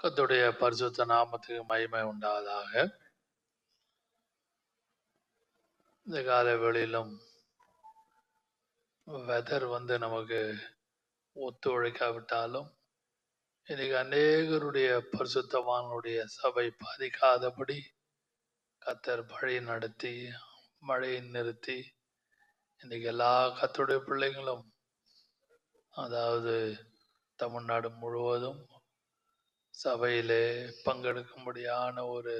கர்த்தருடைய பரிசுத்த நாமத்துக்கு மகிமை உண்டாவதாக. இந்த கால வேளையிலும் வெதர் நமக்கு ஒத்துழைக்காவிட்டாலும் இன்னைக்கு அநேகருடைய பரிசுத்தவான்களுடைய சபை பாதிக்காதபடி கர்த்தர் வழி நடத்தி மழையை நிறுத்தி இன்னைக்கு எல்லா கர்த்தருடைய பிள்ளைகளும், அதாவது தமிழ்நாடு முழுவதும் சபையிலே பங்கெடுக்கும்படியான ஒரு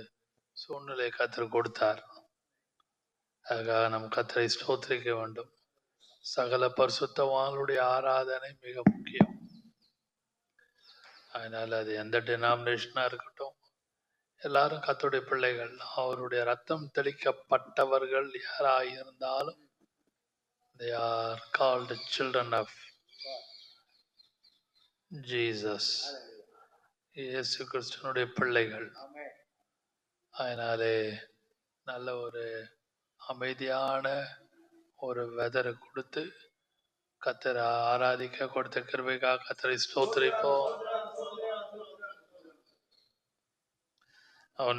சூழ்நிலை கர்த்தர் கொடுத்தார். அதுக்காக நம் கர்த்தரை ஸ்தோத்திரிக்க வேண்டும். சகல பரிசுத்தவான்களுடைய ஆராதனை மிக முக்கியம். அதனால அது எந்த டினாமினேஷனா இருக்கட்டும், எல்லாரும் கர்த்தருடைய பிள்ளைகள். அவருடைய ரத்தம் தெளிக்கப்பட்டவர்கள் யாராக இருந்தாலும் they are called children of Jesus. இயேசு கிறிஸ்துவினுடைய பிள்ளைகள். அதனாலே நல்ல ஒரு அமைதியான ஒரு வெதரை கொடுத்து கர்த்தரை ஆராதிக்க கொடுத்த கிருபைக்காக கர்த்தரை ஸ்தோத்திரிப்போம்.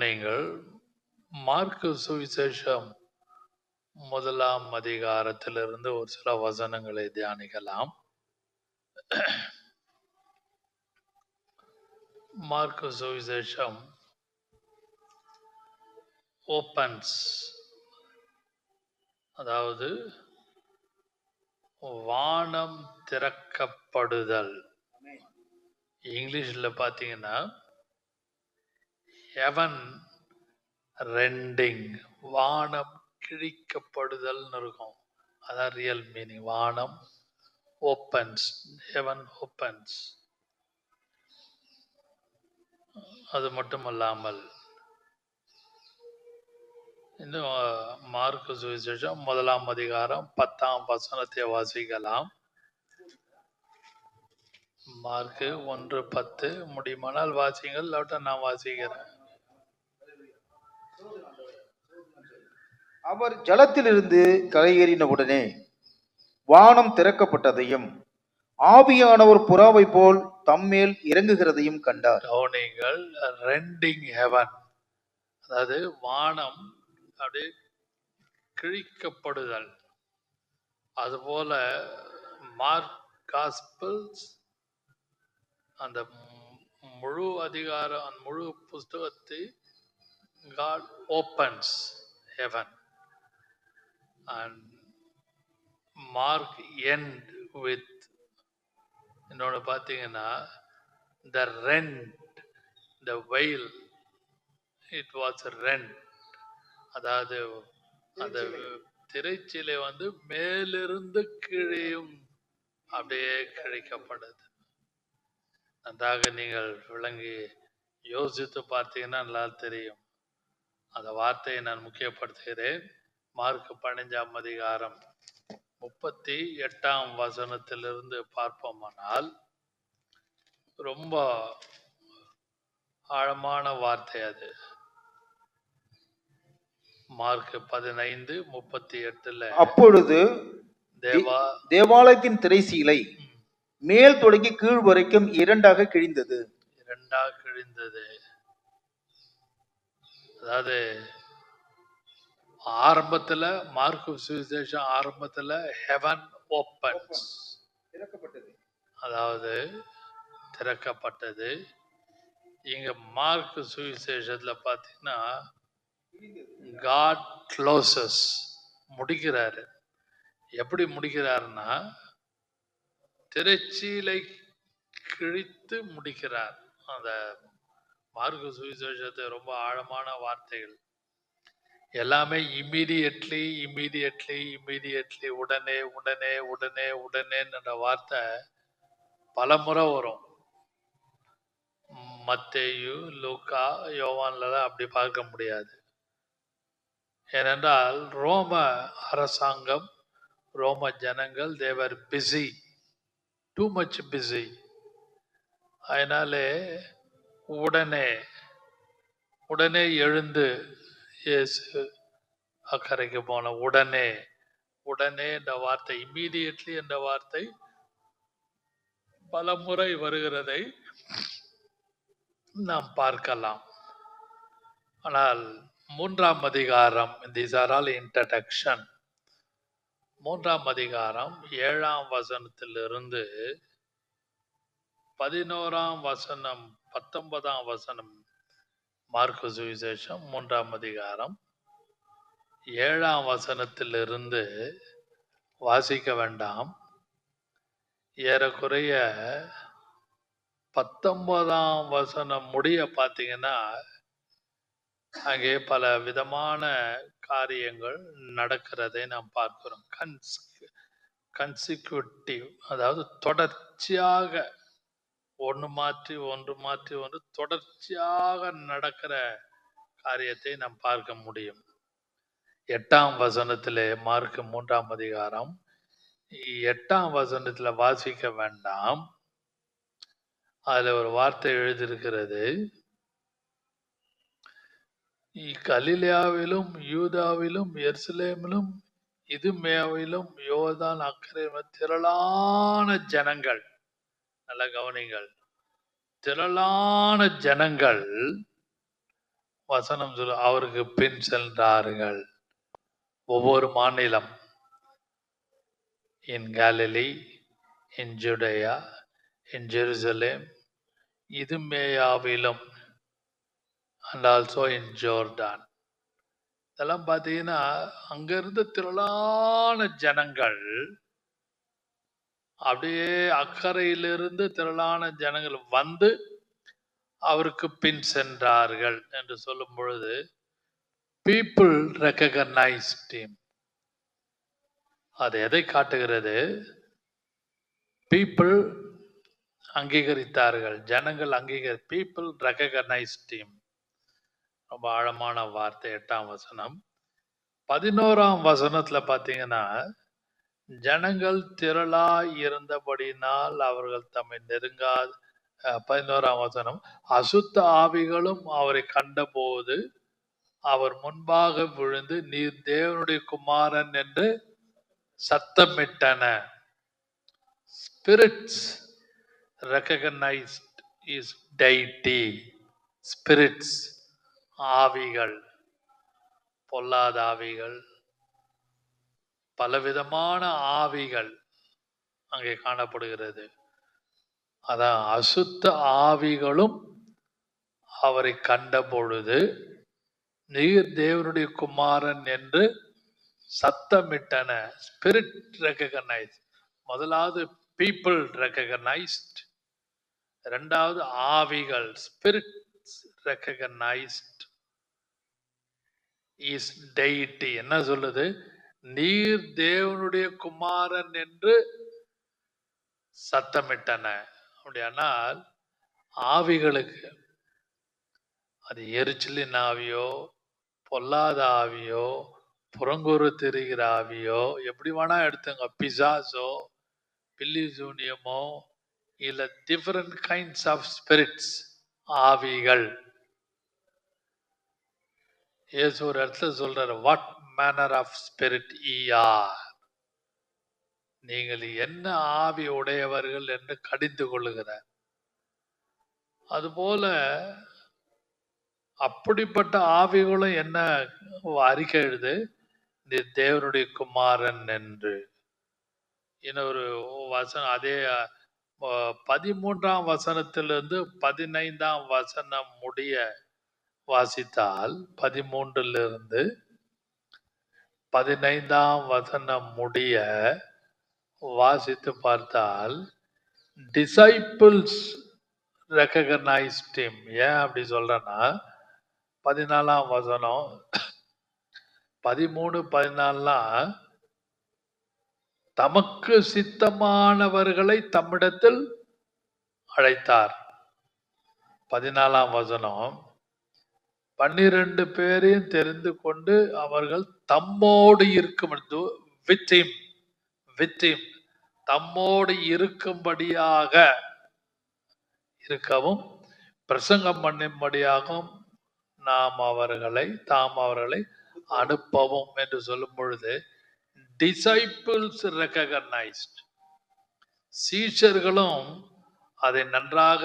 நீங்கள் மார்க்கு சுவிசேஷம் 1ஆம் அதிகாரத்திலிருந்து ஒரு சில வசனங்களை தியானிக்கலாம். மார்க்கு சுவிசேஷம் ஓப்பன்ஸ், அதாவது வானம் திறக்கப்படுதல். இங்கிலீஷ்ல பாத்தீங்கன்னா ஹெவன் ரெண்டிங், வானம் கிழிக்கப்படுதல் இருக்கும். அதான் ரியல் மீனிங். வானம் ஓப்பன்ஸ், ஹெவன் ஓப்பன்ஸ். அது மட்டுமல்லாமல் இன்னும் மார்க்கு சுவிசேஷம் 1ஆம் அதிகாரம் 10ஆம் வசனத்தை வாசிக்கலாம். மார்க்கு 1:10 முடியுமானால் வாசிங்கள், இல்லாட்ட நான் வாசிக்கிறேன். அவர் ஜலத்திலிருந்து கரையேறின உடனே வானம் திறக்கப்பட்டதையும் ஆவியானவர் புறாவை போல் தம்மேல் இறங்குகிறதையும் கண்டார். கவனிங்கள், ரெண்டிங் ஹெவன், அதாவது வானம் அப்படியே கிழிக்கப்படுதல். அதுபோல மார்க் காஸ்பல்ஸ் அந்த முழு அதிகாரம், அந்த முழு புஸ்தகத்தை God opens heaven and Mark end with இன்னொன்று பார்த்தீங்கன்னா the rent, the veil, it was rent. அதாவது அந்த திரைச்சீலை மேலிருந்து கீழேயும் அப்படியே கிழிக்கப்படுது. நன்றாக நீங்கள் விளங்கி யோசித்து பார்த்தீங்கன்னா நல்லா தெரியும். அந்த வார்த்தையை நான் முக்கியப்படுத்துகிறேன். மார்க் 15ஆம் அதிகாரம் 38ஆம் வசனத்திலிருந்து பார்ப்போமானால் ரொம்ப ஆழமான வார்த்தை அது. மார்க் 15:38. அப்பொழுது தேவாலயத்தின் திரைச்சீலை மேல் தொடங்கி கீழ் வரைக்கும் இரண்டாக கிழிந்தது. அதாவது ஆரம்பத்துல மார்க்கு சுவிசேஷம் ஆரம்பத்துல ஹெவன் ஓப்பன்ஸ், அதாவது திறக்கப்பட்டது. இங்க மார்க் சுவிசேஷத்துல பாத்தீங்கன்னா காட் க்ளோசஸ், முடிக்கிறாரு. எப்படி முடிக்கிறாருன்னா திரைச்சீலை கிழித்து முடிக்கிறார். அந்த மார்க்கு சுவிசேஷத்தை ரொம்ப ஆழமான வார்த்தைகள் எல்லாமே இம்மீடியட்லி இம்மீடியட்லி இம்மீடியட்லி, உடனே உடனே உடனே உடனே என்ற வார்த்தை பல முறை வரும். மத்தேயு, லூக்கா, யோவான்லாம் அப்படி பார்க்க முடியாது. ஏனென்றால் ரோம அரசாங்கம், ரோம ஜனங்கள், தேவர் பிஸி, டூ மச் பிஸி. அதனாலே உடனே உடனே எழுந்து இயேசு அக்கறைக்கு போன உடனே, உடனே என்ற வார்த்தை, இம்மீடியட்லி என்ற வார்த்தை பல முறை வருகிறதை நாம் பார்க்கலாம். ஆனால் 3ஆம் அதிகாரம், these are all introduction. 3ஆம் அதிகாரம் 7ஆம் வசனத்திலிருந்து 11ஆம் வசனம் 19ஆம் வசனம், மார்க்கு சுவிசேஷம் 3ஆம் அதிகாரம் 7ஆம் வசனத்திலிருந்து வாசிக்க வேண்டாம். ஏறக்குறைய 19ஆம் வசனம் முடிய பார்த்தீங்கன்னா அங்கே பல விதமான காரியங்கள் நடக்கிறதை நாம் பார்க்கிறோம். கன்சிக்யூட்டிவ், அதாவது தொடர்ச்சியாக ஒன்று மாற்றி ஒன்று தொடர்ச்சியாக நடக்கிற காரியத்தை நாம் பார்க்க முடியும். 8ஆம் வசனத்திலே, மார்க்கு 3ஆம் அதிகாரம் 8ஆம் வசனத்துல வாசிக்க வேண்டாம். அதுல ஒரு வார்த்தை எழுதியிருக்கிறது, கலிலேயாவிலும் யூதாவிலும் எருசலேமிலும் இதுமேவிலும் யோர்தான் அக்கறை திரளான ஜனங்கள், நல்ல கவனிங்கள், திரளான ஜனங்கள் வசனம் சொல்ல அவருக்கு பின் சென்றார்கள். ஒவ்வொரு மாநிலம், in Galilee, in Judea, in Jerusalem, இதுமேயாவிலும் and also in Jordan. இதெல்லாம் பார்த்தீங்கன்னா அங்கிருந்து திரளான ஜனங்கள், அப்படியே அக்கறையிலிருந்து திரளான ஜனங்கள் வந்து அவருக்கு பின் சென்றார்கள் என்று சொல்லும் பொழுது people recognized him. அது எதை காட்டுகிறது? people அங்கீகரித்தார்கள், ஜனங்கள் people recognized him. ரொம்ப ஆழமான வார்த்தை. 8ஆம் வசனம். 11ஆம் வசனத்துல பாத்தீங்கன்னா, ஜனங்கள் திரளா இருந்தபடினால் அவர்கள் தம்மை நெருங்காது. 11ஆம் வசனம், அசுத்த ஆவிகளும் அவரை கண்டபோது அவர் முன்பாக விழுந்து நீர் தேவனுடைய குமாரன் என்று சத்தமிட்டன. Spirits recognized his deity. Spirits, ஆவிகள், பொல்லாத ஆவிகள், பலவிதமான ஆவிகள் அங்கே காணப்படுகிறது. அதான் அசுத்த ஆவிகளும் அவரை கண்ட பொழுது நீர் தேவனுடைய குமாரன் என்று சத்தமிட்டன. Spirit recognize. முதலாவது people recognized, இரண்டாவது ஆவிகள், spirits recognized is deity. என்ன சொல்லுது? நீர் தேவனுடைய குமாரன் என்று சத்தமிட்டன. அப்படியானால் ஆவிகளுக்கு, அது எரிச்சலின் ஆவியோ, பொல்லாத ஆவியோ, புறங்கூறு திரிகிற ஆவியோ, எப்படி வேணா எடுத்துங்க, பிசாசோ, பில்லிசூனியமோ, இல்ல டிஃபரண்ட் கைண்ட்ஸ் ஆஃப் ஸ்பிரிட்ஸ், ஆவிகள். இயேசு ஒரு இடத்துல சொல்றாரு, what manner of spirit are, நீங்கள் என்ன ஆவி உடையவர்கள் என்று கடிந்து கொள்ளுகிறார். அதுபோல அப்படிப்பட்ட ஆவிகளும் என்ன அறிக்கை எழுது? நீ தேவனுடைய குமாரன் என்று. இன்னொரு வசனம், அதே 13ஆம் வசனத்திலிருந்து 15ஆம் வசனம் முடிய வாசித்தால், 13லிருந்து 15ஆம் வசனம் முடிய வாசித்து பார்த்தால், டிசைபிள்ஸ் ரெகக்னைஸ்ட் ஹிம். ஏன் அப்படி சொல்றேன்னா, 14ஆம் வசனம் 13, 14 தமக்கு சித்தமானவர்களை தம்மிடத்தில் அழைத்தார். 14ஆம் வசனம் 12 பேரையும் தெரிந்து கொண்டு அவர்கள் தம்மோடு இருக்கும், தம்மோடு இருக்கும்படியாக இருக்கவும் பிரசங்கம் பண்ணும்படியாகவும் தாம் அவர்களை அனுப்பவும் என்று சொல்லும் பொழுது disciples recognized, சீஷர்களும் அதை நன்றாக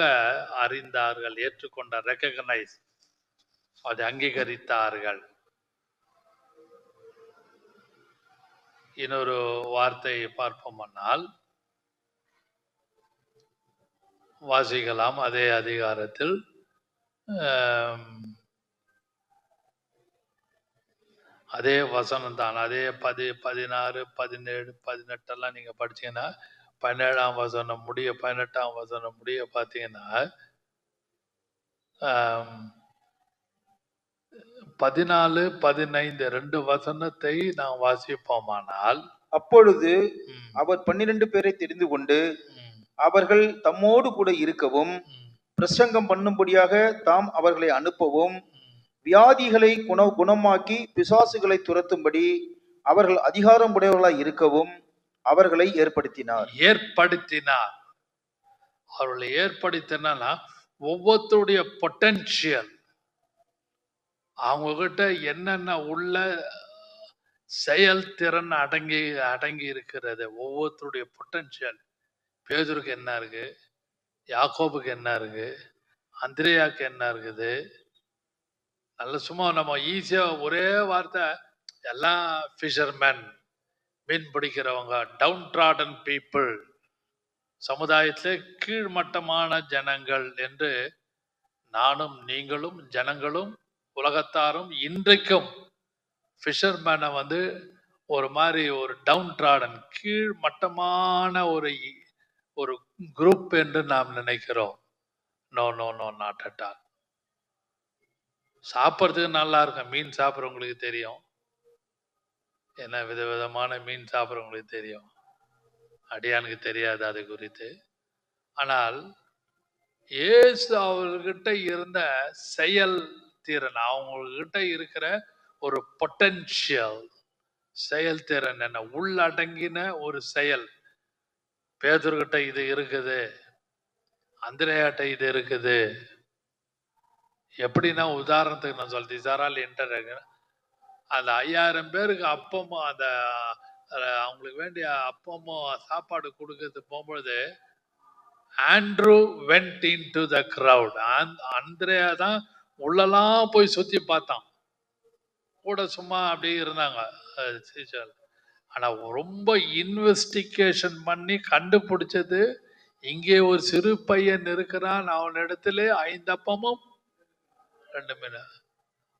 அறிந்தார்கள், ஏற்றுக்கொண்டார், ரெக்கக்னைஸ், அதை அங்கீகரித்தார்கள். இன்னொரு வார்த்தையை பார்ப்போமானால் வாசிக்கலாம் அதே அதிகாரத்தில். அதே வசனம் தான், அதே 16, 17, 18 எல்லாம் நீங்க படிச்சீங்கன்னா 17ஆம் வசனம் முடிய 18ஆம் வசனம் முடிய பார்த்தீங்கன்னா 14, 15 2 வசனத்தை நாம் வாசிப்போமானால், அப்பொழுது அவர் 12 பேரை தெரிந்து கொண்டு அவர்கள் தம்மோடு கூட இருக்கவும் பிரசங்கம் பண்ணும்படியாக தாம் அவர்களை அனுப்பவும் வியாதிகளை குணமாக்கி பிசாசுகளை துரத்தும்படி அவர்கள் அதிகாரம் உடையவர்களாய் இருக்கவும் அவர்களை ஏற்படுத்தினார். அவர்களை ஏற்படுத்தினா ஒவ்வொருத்தருடைய பொட்டன்ஷியல், அவங்க கிட்ட என்னென்ன உள்ள செயல்திறன் அடங்கி இருக்கிறது, ஒவ்வொருத்தருடைய பொட்டன்ஷியல். பேதுருக்கு என்ன இருக்கு, யாக்கோபுக்கு என்ன இருக்கு, அந்திரேயாக்கு என்ன இருக்குது, நல்ல சும்மா நம்ம ஈஸியா ஒரே வார்த்தை எல்லாம் ஃபிஷர்மேன், மீன் பிடிக்கிறவங்க, டவுன் ட்ராடன் பீப்புள், சமுதாயத்திலே கீழ்மட்டமான ஜனங்கள் என்று நானும் நீங்களும் ஜனங்களும் உலகத்தாரும் இன்றைக்கும் ஃபிஷர்மேனை ஒரு மாதிரி ஒரு டவுன் ட்ராடன் கீழ்மட்டமான ஒரு குரூப் என்று நாம் நினைக்கிறோம். No no no, not at all. சாப்பிட்றதுக்கு நல்லா இருக்கும், மீன் சாப்பிட்றவங்களுக்கு தெரியும், என்ன விதவிதமான மீன் சாப்பிட்றவங்களுக்கு தெரியும், அடியானுக்கு தெரியாது அது குறித்து. ஆனால் இயேசு அவர்கிட்ட இருந்த செயல் திறன், அவங்ககிட்ட இருக்கிற ஒரு பொட்டன்ஷியல் செயல்திறன் என்ன, உள்ளடங்கின ஒரு செயல். பேதுருகிட்ட இது இருக்குது, அந்திரேயாட்ட இது இருக்குது. எப்படின்னா உதாரணத்துக்கு நான் சொல்றேன், இசாரால் என்டர் அந்த 5000 பேருக்கு அப்பமும் அந்த அவங்களுக்கு வேண்டிய அப்பமும் சாப்பாடு கொடுக்கறது போகும்பொழுது Andrew went into the crowd. Andreya தான் உள்ளலாம் போய் சுத்தி பார்த்தான், கூட சும்மா அப்படியே இருந்தாங்க. ஆனா ரொம்ப இன்வெஸ்டிகேஷன் பண்ணி கண்டுபிடிச்சது, இங்கே ஒரு சிறு பையன் இருக்கிறான், அவனிடத்துல 5 அப்பமும் 2 மீன்.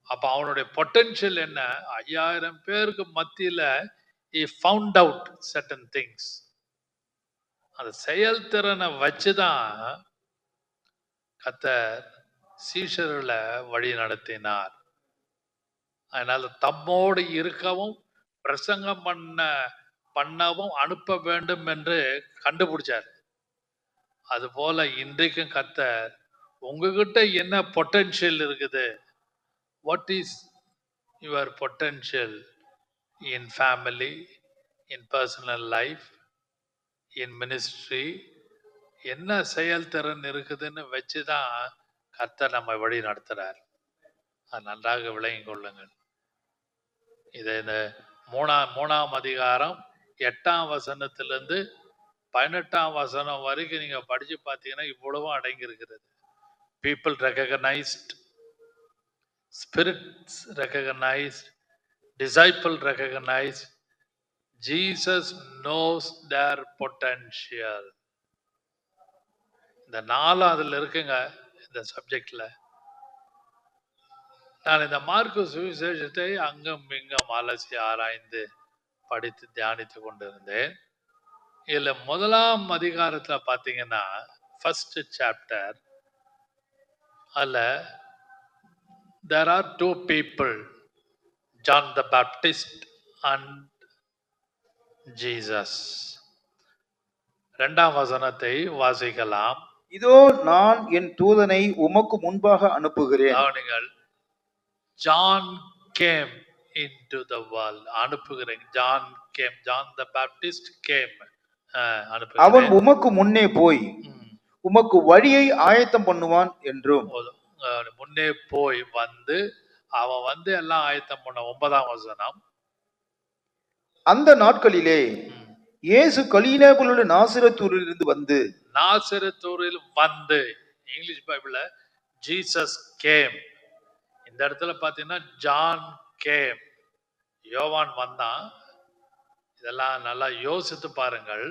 அப்ப அவனுடைய பொட்டன்ஷியல் என்ன, 5000 பேருக்கு மத்தியில he found out certain things. அந்த செயல்திறனை வச்சுதான் கர்த்தர் சீஷர்களை வழி நடத்தினார். அதனால தம்மோடு இருக்கவும் பிரசங்கம் பண்ணவும் அனுப்ப வேண்டும் என்று கண்டுபிடிச்சார். அது போல இன்றைக்கும் கர்த்தர் உங்ககிட்ட என்ன பொட்டன்ஷியல் இருக்குது, what is your potential in family, in personal life, in ministry, என்ன செயல்திறன் இருக்குதுன்னு வச்சுதான் கர்த்தர் நம்ம வழி நடத்துறார். அது நன்றாக விளங்கிக் கொள்ளுங்கள். இதை இந்த 3ஆம் அதிகாரம் 8ஆம் வசனத்திலிருந்து 18ஆம் வசனம் வரைக்கும் நீங்க படிச்சு பார்த்தீங்கன்னா இவ்வளவும் அடங்கி இருக்கிறது. People recognized, spirits recognized, disciple recognized, Jesus knows their potential. இந்த 4 அதுல இருக்குங்க இந்த சப்ஜெக்ட்ல. நான் இந்த மார்க்கு சுவிசேஷத்தை அங்கும் இங்கும் அலசி ஆராய்ந்து படித்து தியானித்து கொண்டிருந்தேன். இதுல 1ஆம் அதிகாரத்துல பாத்தீங்கன்னா ஃபர்ஸ்ட் சாப்டர், அதுல there are 2 people, John the Baptist and Jesus. 2ஆம் வசனத்தை வாசிக்கலாம். இதோ நான் என் தூதனை உமக்கு முன்பாக அனுப்புகிறேன். John came into the world. அனுப்புகிறேன். John came. John the Baptist came. அவன் உமக்கு முன்னே போய் உமக்கு வழியை ஆயத்தம் பண்ணுவான் என்றும். முன்னே போய் அவன் எல்லாம் ஆயத்தம் பண்ண. 9ஆம் வசனம். அந்த நாட்களிலே இயேசு கலிலேயாவிலுள்ள நாசரேத்தூரிலிருந்து வந்து. நாசரேத்தூரில் வந்து, இங்கிலீஷ் பைபிள்ல ஜீசஸ் கேம். இந்த இடத்துல பாத்தீங்கன்னா ஜான் கேம், யோவான் வந்தான். இதெல்லாம் நல்லா யோசித்து பாருங்கள்.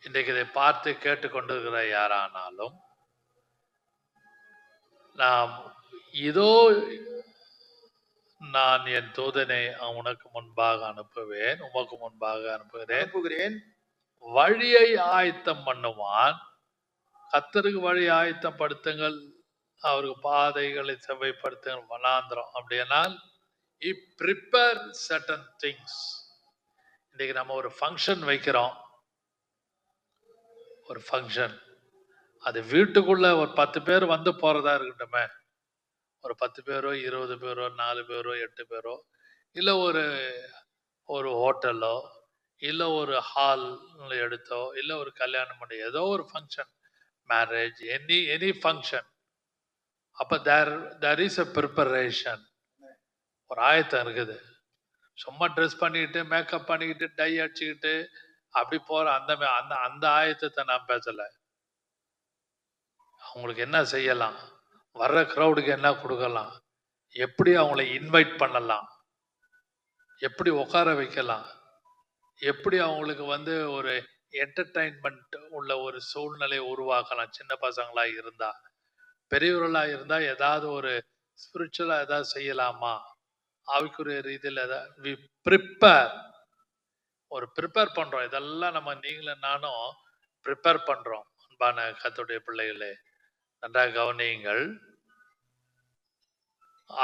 இன்றைக்கு இதை பார்த்து கேட்டுக்கொண்டிருக்கிற யாரானாலும், நாம் இதோ நான் என் தூதனை உனக்கு முன்பாக அனுப்புவேன், உமக்கு முன்பாக அனுப்புகிறேன், வழியை ஆயத்தம் பண்ணுவான். கர்த்தருக்கு வழி ஆயத்தம் படுத்துங்கள், அவருக்கு பாதைகளை செவ்வாய்ப்படுத்துங்கள், வனாந்திரம். அப்படியானால் prepare certain things. இன்னைக்கு நம்ம ஒரு ஃபங்க்ஷன் வைக்கிறோம், ஒரு ஃபங்க்ஷன், அது வீட்டுக்குள்ள ஒரு 10 பேர் வந்து போறதா இருக்கட்டுமே, ஒரு 10 பேரோ 20 பேரோ 4 பேரோ 8 பேரோ, இல்லை ஒரு ஹோட்டலோ, இல்லை ஒரு ஹால் எடுத்தோ, இல்லை ஒரு கல்யாணம் பண்ணி ஏதோ ஒரு ஃபங்க்ஷன், மேரேஜ், எனி ஃபங்க்ஷன். அப்போ தேர் இஸ் அ ப்ரிப்பரேஷன், ஒரு ஆயத்தம் இருக்குது. சும்மா ட்ரெஸ் பண்ணிக்கிட்டு மேக்கப் பண்ணிக்கிட்டு டை அடிச்சுக்கிட்டு அப்படி போற அந்த ஆயத்தத்தை நான் பேசலை. அவங்களுக்கு என்ன செய்யலாம், வர்ற க்ரௌடுக்கு என்ன கொடுக்கலாம், எப்படி அவங்கள இன்வைட் பண்ணலாம், எப்படி உட்கார வைக்கலாம், எப்படி அவங்களுக்கு ஒரு என்டர்டைன்மெண்ட் உள்ள ஒரு சூழ்நிலை உருவாக்கலாம். சின்ன பசங்களா இருந்தா, பெரியவர்களா இருந்தா ஏதாவது ஒரு ஸ்பிரிச்சுவலா ஏதாவது செய்யலாமா, ஆவிக்குரிய ரீதியில் ஏதாவது ப்ரிப்பேர் பண்றோம். இதெல்லாம் நம்ம நீங்களும் நானும் ப்ரிப்பேர் பண்றோம். அன்பான கர்த்தருடைய பிள்ளைகளே, நன்றாக கவனியுங்கள்.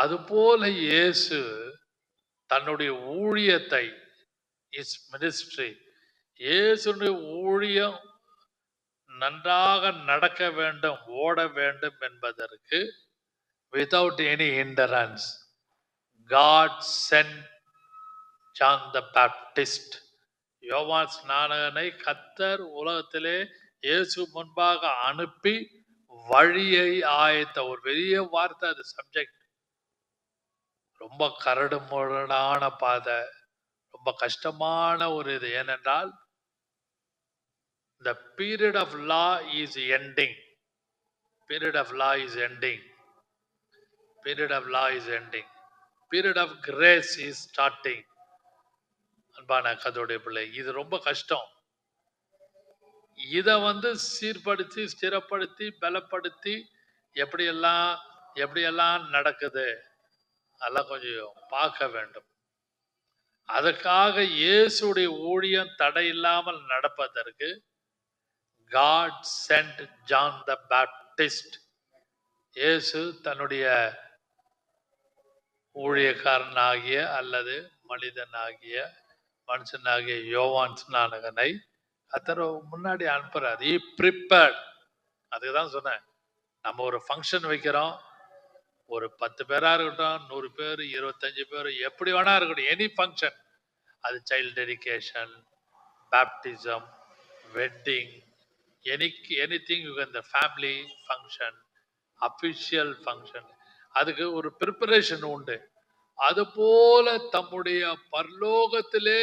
அதுபோல இயேசு தன்னுடைய ஊழியத்தை, இஸ் மினிஸ்ட்ரி, இயேசுடைய ஊழியம் நன்றாக நடக்க வேண்டும், ஓட வேண்டும் என்பதற்கு without any hindrance God sent John the Baptist. யோவான் ஸ்நானகனை கர்த்தர் உலகத்திலே இயேசு முன்பாக அனுப்பி வழியை ஆயத்த, ஒரு பெரிய வார்த்தை அது, சப்ஜெக்ட். ரொம்ப கரடு முரடான பாதை, ரொம்ப கஷ்டமான ஒரு இது. ஏனென்றால் the period of law is ending. Period of law is ending. Period of law is ending. Period of grace is starting. அன்பான கர்த்தருடைய பிள்ளை, இது ரொம்ப கஷ்டம். இதை சீர்படுத்தி, ஸ்திரப்படுத்தி, பலப்படுத்தி எப்படியெல்லாம் நடக்குது அதெல்லாம் கொஞ்சம் பார்க்க வேண்டும். அதுக்காக இயேசுடைய ஊழியம் தடை இல்லாமல் நடப்பதற்கு God sent John the Baptist. இயேசு தன்னுடைய ஊழியக்காரனாகிய அல்லது மனுஷனாகிய யோவான் ஸ்நானகனை கர்த்தர் முன்னாடி அனுப்புறாரு. He prepared. அதுதான் சொன்னேன், நம்ம ஒரு ஃபங்க்ஷன் வைக்கிறோம், ஒரு 10 பேரா இருக்கட்டும், 100 பேர், 25 பேர், எப்படி வேணா இருக்கட்டும், எனி ஃபங்க்ஷன், அது child dedication, baptism, wedding, anything, இந்த ஃபேமிலி ஃபங்க்ஷன், அபிஷியல் ஃபங்க்ஷன், அதுக்கு ஒரு ப்ரிப்பரேஷன் உண்டு. அதுபோல தம்முடைய பரலோகத்திலே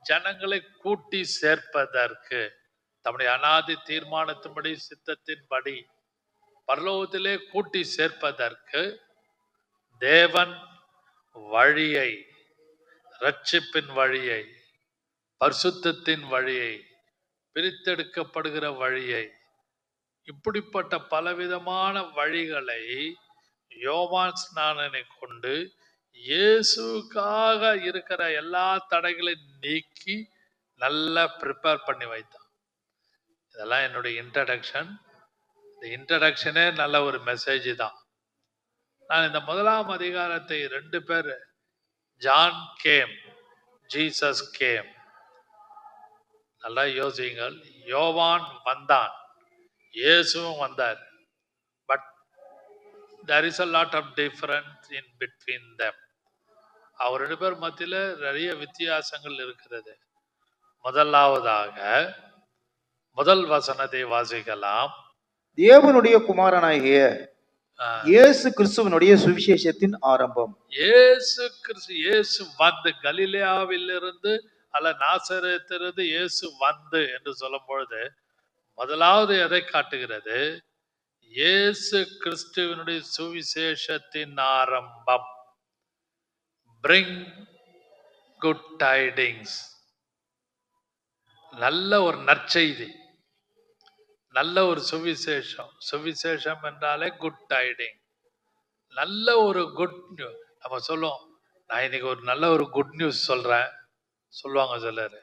ஜனங்களை கூட்டி சேர்ப்பதற்கு, தம்முடைய அநாதி தீர்மானத்தின்படி, சித்தத்தின்படி பரலோகத்திலே கூட்டி சேர்ப்பதற்கு தேவன் வழியை, ரட்சிப்பின் வழியை, பரிசுத்தத்தின் வழியை, பிரித்தெடுக்கப்படுகிற வழியை, இப்படிப்பட்ட பலவிதமான வழிகளை யோவான் ஸ்நானனை கொண்டு இயேசுக்காக இருக்கிற எல்லா தடைகளையும் நீக்கி நல்லா ப்ரிப்பேர் பண்ணி வைத்தான். இதெல்லாம் என்னுடைய இன்ட்ரடக்ஷன். இந்த இன்ட்ரடக்ஷனே நல்ல ஒரு மெசேஜ் தான். நான் இந்த 1ஆம் அதிகாரத்தை 2 பேர், ஜான் கேம், ஜீசஸ் கேம், நல்லா யோசிங்கள். யோவான் வந்தான், இயேசுவும் வந்தார். But there is a lot of difference in between them. அவர் 2 பேர் மத்தியில நிறைய வித்தியாசங்கள் இருக்கிறது. முதலாவதாக முதல் வசனத்தை வாசிக்கலாம். தேவனுடைய குமாரனாகிய இயேசு கிறிஸ்துவனுடைய சுவிசேஷத்தின் ஆரம்பம். இயேசு வந்து கலிலேயாவிலிருந்து அல்ல நாசரேத்திலிருந்து இயேசு வந்து என்று சொல்லும் பொழுது முதலாவது எதை காட்டுகிறது? இயேசு கிறிஸ்துவினுடைய சுவிசேஷத்தின் ஆரம்பம். பிரிங் குட் டைடிங்ஸ், நல்ல ஒரு நற்செய்தி, நல்ல ஒரு சுவிசேஷம். சுவிசேஷம் என்றாலே குட் டைடிங், நல்ல ஒரு குட் நியூஸ். நம்ம சொல்லுவோம், நான் இன்னைக்கு ஒரு நல்ல ஒரு குட் நியூஸ் சொல்றேன் சொல்லுவாங்க சிலர்.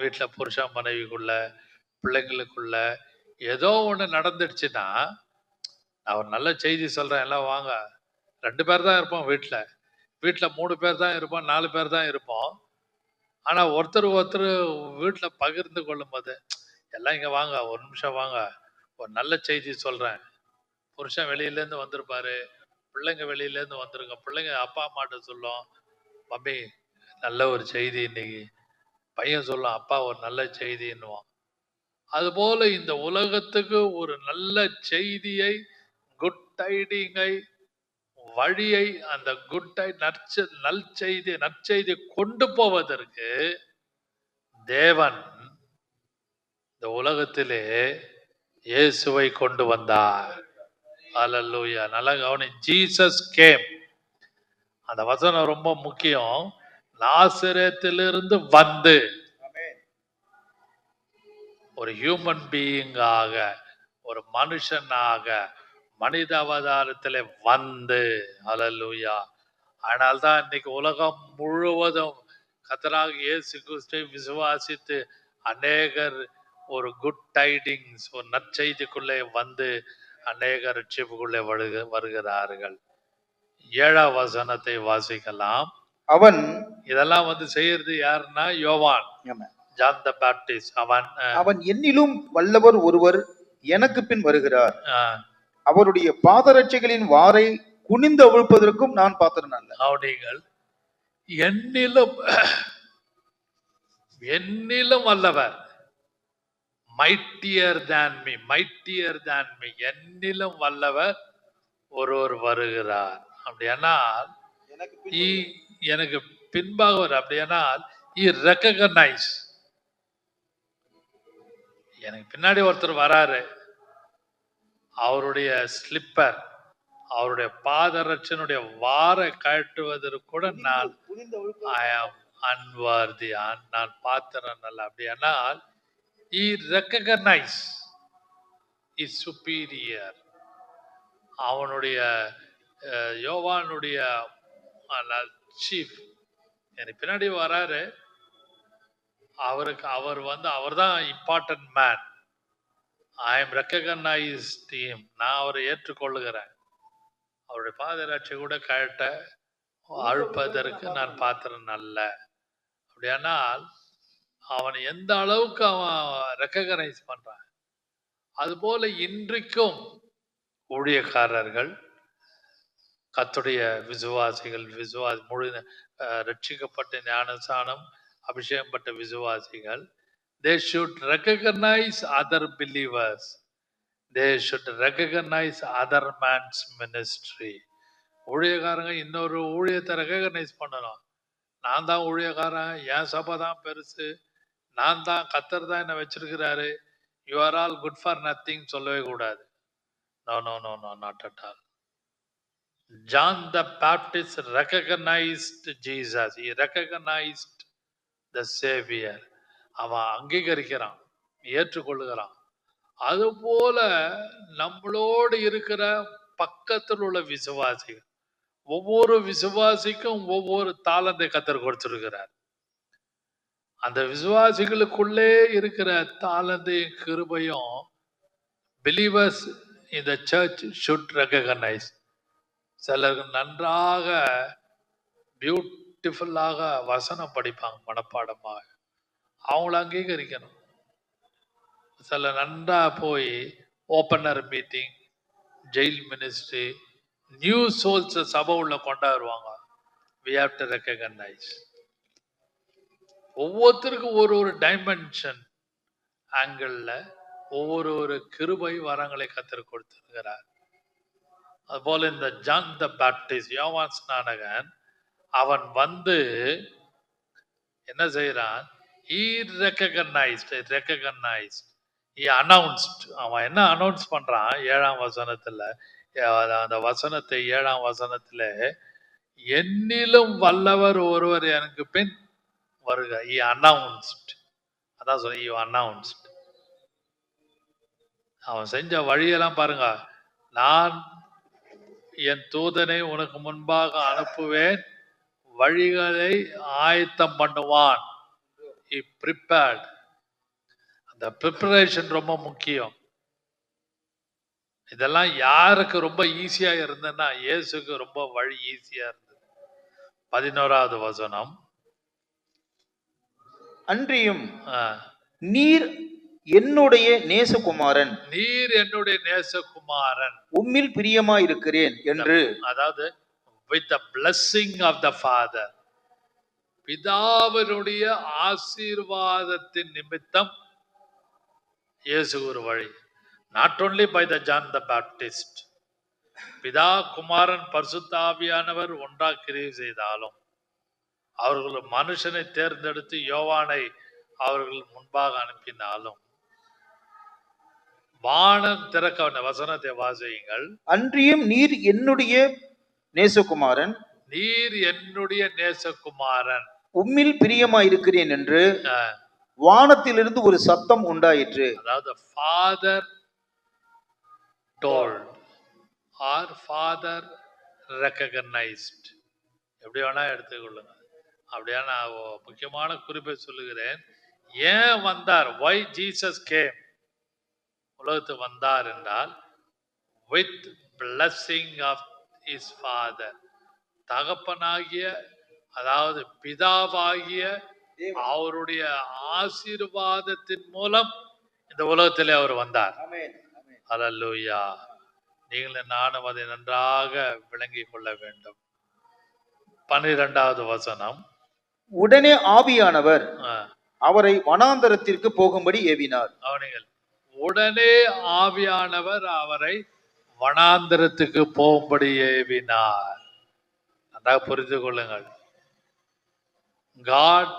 வீட்டில் புருஷன் மனைவிக்குள்ள, பிள்ளைங்களுக்குள்ள ஏதோ ஒன்று நடந்துடுச்சுன்னா, நான் ஒரு நல்ல செய்தி சொல்றேன், எல்லாம் வாங்க. 2 பேர் தான் இருப்போம் வீட்டில் 3 பேர் தான் இருப்போம், 4 பேர் தான் இருப்போம். ஆனா ஒருத்தர் வீட்டில் பகிர்ந்து கொள்ளும் போது, எல்லாம் இங்க வாங்க, ஒரு நிமிஷம் வாங்க, ஒரு நல்ல செய்தி சொல்றேன். புருஷன் வெளியிலேருந்து வந்திருப்பாரு, பிள்ளைங்க வெளியிலேருந்து வந்திருக்க, பிள்ளைங்க அப்பா அம்மாட்ட சொல்லும், மம்மி நல்ல ஒரு செய்தி இன்னைக்கு. பையன் சொல்லும், அப்பா ஒரு நல்ல செய்தின்னுவான். அதுபோல இந்த உலகத்துக்கு ஒரு நல்ல செய்தியை, குட் டைடிங்கை, வழியை, அந்த குட் நற்செய்தி கொண்டு போவதற்கு தேவன் இந்த உலகத்திலே இயேசுவை கொண்டு வந்தார். அல்லேலூயா. நல்லா கவனி, ஜீசஸ் கேம். அந்த வசனம் ரொம்ப முக்கியம். நாசரேத்திலிருந்து வந்து ஒரு ஹியூமன் பீயிங்காக, ஒரு மனுஷனாக, மனித அவதாரத்திலே வந்து, அல்லேலூயா. அதனால்தான் இன்னைக்கு உலகம் முழுவதும் கர்த்தராக இயேசு கிறிஸ்துவை விசுவாசித்து அநேகர் ஒரு குட் டைடிங்ஸ், ஒரு நற்செய்திக்குள்ளே வந்து அநேகர் ரட்சிப்புக்குள்ளே வருகிறார்கள். 7ஆம் வசனத்தை வாசிக்கலாம். அவன், இதெல்லாம் வந்து செய்யறது யாருன்னா யோவான், ஜான் த பேப்டிஸ்ட். அவன் என்னிலும் வல்லவர் ஒருவர் எனக்கு பின் வருகிறார், அவருடைய பாதரட்சைகளின் வாரை குனிந்து அவிழ்ப்பதற்கும் நான் பாத்திரன் அல்ல. அவர்கள் என்னிலும் வல்லவர், மைட்டியர் தேன் மீ, என்னிலும் வல்லவர் ஒருவர் வருகிறார். அப்படியானால் எனக்கு பின்பாக வர, அப்படியானால் ரெகக்னைஸ், எனக்கு பின்னாடி ஒருத்தர் வராரு, அவருடைய ஸ்லிப்பர், அவருடைய பாதரட்சனுடைய வார கட்டுவதற்கு கூட நான் ஐ ஆம் அன்வர்தி, நான் பாத்திரன் அல்ல. அப்படியானால் he recognize is superior. அவனுடைய யோவானுடைய சீஃப் எனக்கு பின்னாடி வராரு, அவர் தான் important man. I am recognised him, நான் அவரை ஏற்றுக்கொள்ளுகிறேன். அவருடைய பாதராட்சி கூட கழட்ட அழுப்பதற்கு நான் பாத்திரன் அல்ல. அப்படியானால் அவன் எந்த அளவுக்கு அவன் ரெக்கக்னைஸ் பண்றான். அதுபோல இன்றைக்கும் ஊழியக்காரர்கள், கர்த்தருடைய விசுவாசிகள், முழு ரட்சிக்கப்பட்ட ஞானசானம் அபிஷேகம் பட்ட விசுவாசிகள், they should recognize other believers, they should recognize other man's ministry. ஊழியக்காரங்க இன்னொரு ஊழியத்தை ரெகக்னைஸ் பண்ணணும். நான் தான் ஊழியக்காரன், என் சபை தான் பெருசு, நான் தான், கர்த்தர் தான் என்ன வச்சிருக்கிறாரு, you are all good for nothing சொல்லவே கூடாது. No no no no, not at all. John the Baptist recognized Jesus. He recognized the Savior. அவன் அங்கீகரிக்கிறான், ஏற்றுக்கொள்ளுகிறான். அதுபோல நம்மளோடு இருக்கிற பக்கத்தில் உள்ள விசுவாசிகள், ஒவ்வொரு விசுவாசிக்கும் ஒவ்வொரு தாளந்தை கர்த்தர் கொடுத்திருக்கிறார். அந்த விசுவாசிகளுக்குள்ளே இருக்கிற தாளந்தையும் கிருபையும் believers in the church should recognize. சிலருக்கு நன்றாக பியூட்டிஃபுல்லாக வசனம் படிப்பாங்க மனப்பாடமாக, அவங்கள அங்கீகரிக்கணும். சில நன்றா போய் open air meeting, jail ministry, new souls சபை உள்ள கொண்டாடுவாங்க. we have to recognize. ஒவ்வொருத்தருக்கும் ஒரு டைமென்ஷன் ஆங்கிள், ஒவ்வொரு கிருபை வரங்களை கர்த்தர் கொடுத்திருக்கிறார். அதுபோல இந்த ஜான் த பேப்டிஸ்ட், யோவான் ஸ்நானகன், அவன் வந்து என்ன செய்யறான்? he recognized, he announced. அவன் என்ன அனௌன்ஸ் பண்றான்? 7ஆம் வசனத்துல, அந்த வசனத்தை 7ஆம் வசனத்துல, என்னிலும் வல்லவர் ஒருவர் எனக்கு பின் வருக. he announced. அதான் சொல்ல, he announced. அவன் செஞ்ச வழியெல்லாம் பாருங்க. நான் என் தூதனை உனக்கு முன்பாக அனுப்புவேன், வழிகளை ஆயத்தம் பண்ணுவான். he prepared. அந்த ப்ரிப்பரேஷன் ரொம்ப முக்கியம். இதெல்லாம் யாருக்கு ரொம்ப ஈஸியா இருந்ததுன்னா, இயேசுக்கு ரொம்ப வழி ஈஸியா இருந்தது. 11வது வசனம். அன்றியும் நீர் என்னுடைய நேசகுமாரன், நீர் என்னுடைய நேசகுமாரன், உம்மில் பிரியமாயிருக்கிறேன் என்று, அதாவது with the blessing of the Father, பிதாவினுடைய ஆசீர்வாதத்தின் நிமித்தம் இயேசு ஒரு வழி. not only by the John the Baptist, பிதா குமாரன் பரிசுத்த ஆவியானவர் ஒன்றாக கிரியை செய்தாலும், அவர்கள் மனுஷனை தேர்ந்தெடுத்து யோவானை அவர்கள் முன்பாக அனுப்பினாலும், வானம் திறக்க, வசனத்தை வாசியுங்கள். அன்றியும் நீர் என்னுடைய நேசகுமாரன், நீர் என்னுடைய நேசகுமாரன், உம்மில் பிரியமாயிருக்கிறேன் என்று வானத்திலிருந்து ஒரு சத்தம் உண்டாயிற்று. அதாவது father told or father recognized, எப்படி வேணா எடுத்துக்கொள்ளுங்க. அப்படியா நான் முக்கியமான குறிப்பை சொல்லுகிறேன். ஏன் வந்தார்? why Jesus came, உலகத்துக்கு வந்தார் என்றால், with blessing of his father, தகப்பனாகிய, அதாவது பிதாவாகிய அவருடைய ஆசீர்வாதத்தின் மூலம் இந்த உலகத்திலே அவர் வந்தார். அல்லேலூயா. நீங்கள் நானும் அதை நன்றாக விளங்கிக் கொள்ள வேண்டும். 12வது வசனம். உடனே ஆவியானவர் அவரை வனாந்தரத்திற்கு போகும்படி ஏவினார். அவனிகள் உடனே ஆவியானவர் அவரை வனாந்தரத்துக்கு போகும்படி ஏவினார். நன்றாக புரிந்து கொள்ளுங்கள். God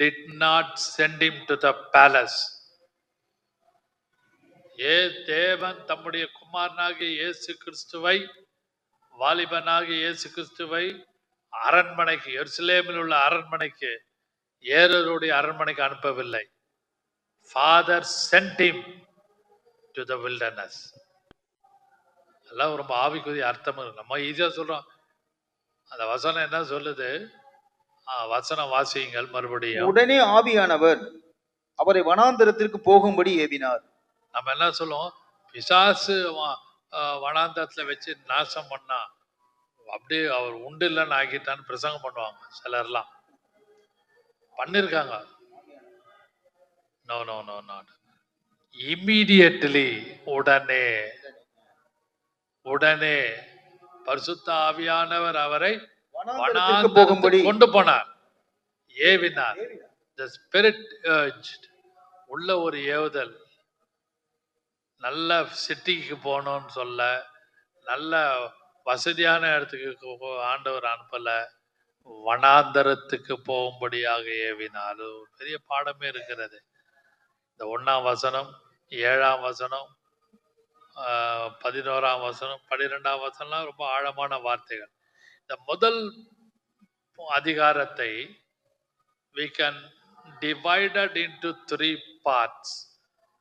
did not send him to the palace. தேவன் தம்முடைய குமாரனாகிய இயேசு கிறிஸ்துவை, வாலிபனாகிய இயேசு கிறிஸ்துவை அரண்மனைக்கு, எருசலேமில் உள்ள அரண்மனைக்கு, ஏரோதுடைய அரண்மனைக்கு அனுப்பவில்லை. Father sent him to the wilderness. எல்லாம் ரொம்ப ஆவிக்குரிய அர்த்தம். நம்ம ஈஸியா சொல்றோம். அந்த வசனம் என்ன சொல்லுது? வசனம் வாசியுங்கள் மறுபடியும். உடனே ஆவியானவர் அவரை வனாந்தரத்திற்கு போகும்படி ஏவினார். நம்ம என்ன சொல்லுவோம்? பிசாசு வனாந்தரத்துல வச்சு நாசம் பண்ணா, அப்படியே அவர் உண்டு இல்லைன்னு ஆக்கிட்டான்னு பிரசங்கம் பண்ணுவாங்க சிலர்லாம். பண்ணிருக்காங்க. No no no not immediately. உடனே உடனே பரிசுத்த ஆவியானவர் அவரை வனாந்தரத்துக்கு கொண்டு போனார், ஏவினார். The Spirit urged. உள்ள ஒரு ஏவுதல். நல்ல சிட்டிக்கு போகணும்னு சொல்ல, நல்ல வசதியான இடத்துக்கு ஆண்டவர் அனுப்பல, வனாந்தரத்துக்கு போகும்படியாக ஏவினார். ஒரு பெரிய பாடமே இருக்கிறது. இந்த 1ஆம் வசனம், 7ஆம் வசனம், 11ஆம் வசனம், 12ஆம் வசனம்லாம் ரொம்ப ஆழமான வார்த்தைகள். இந்த முதல் அதிகாரத்தை we can divide it into 3 parts.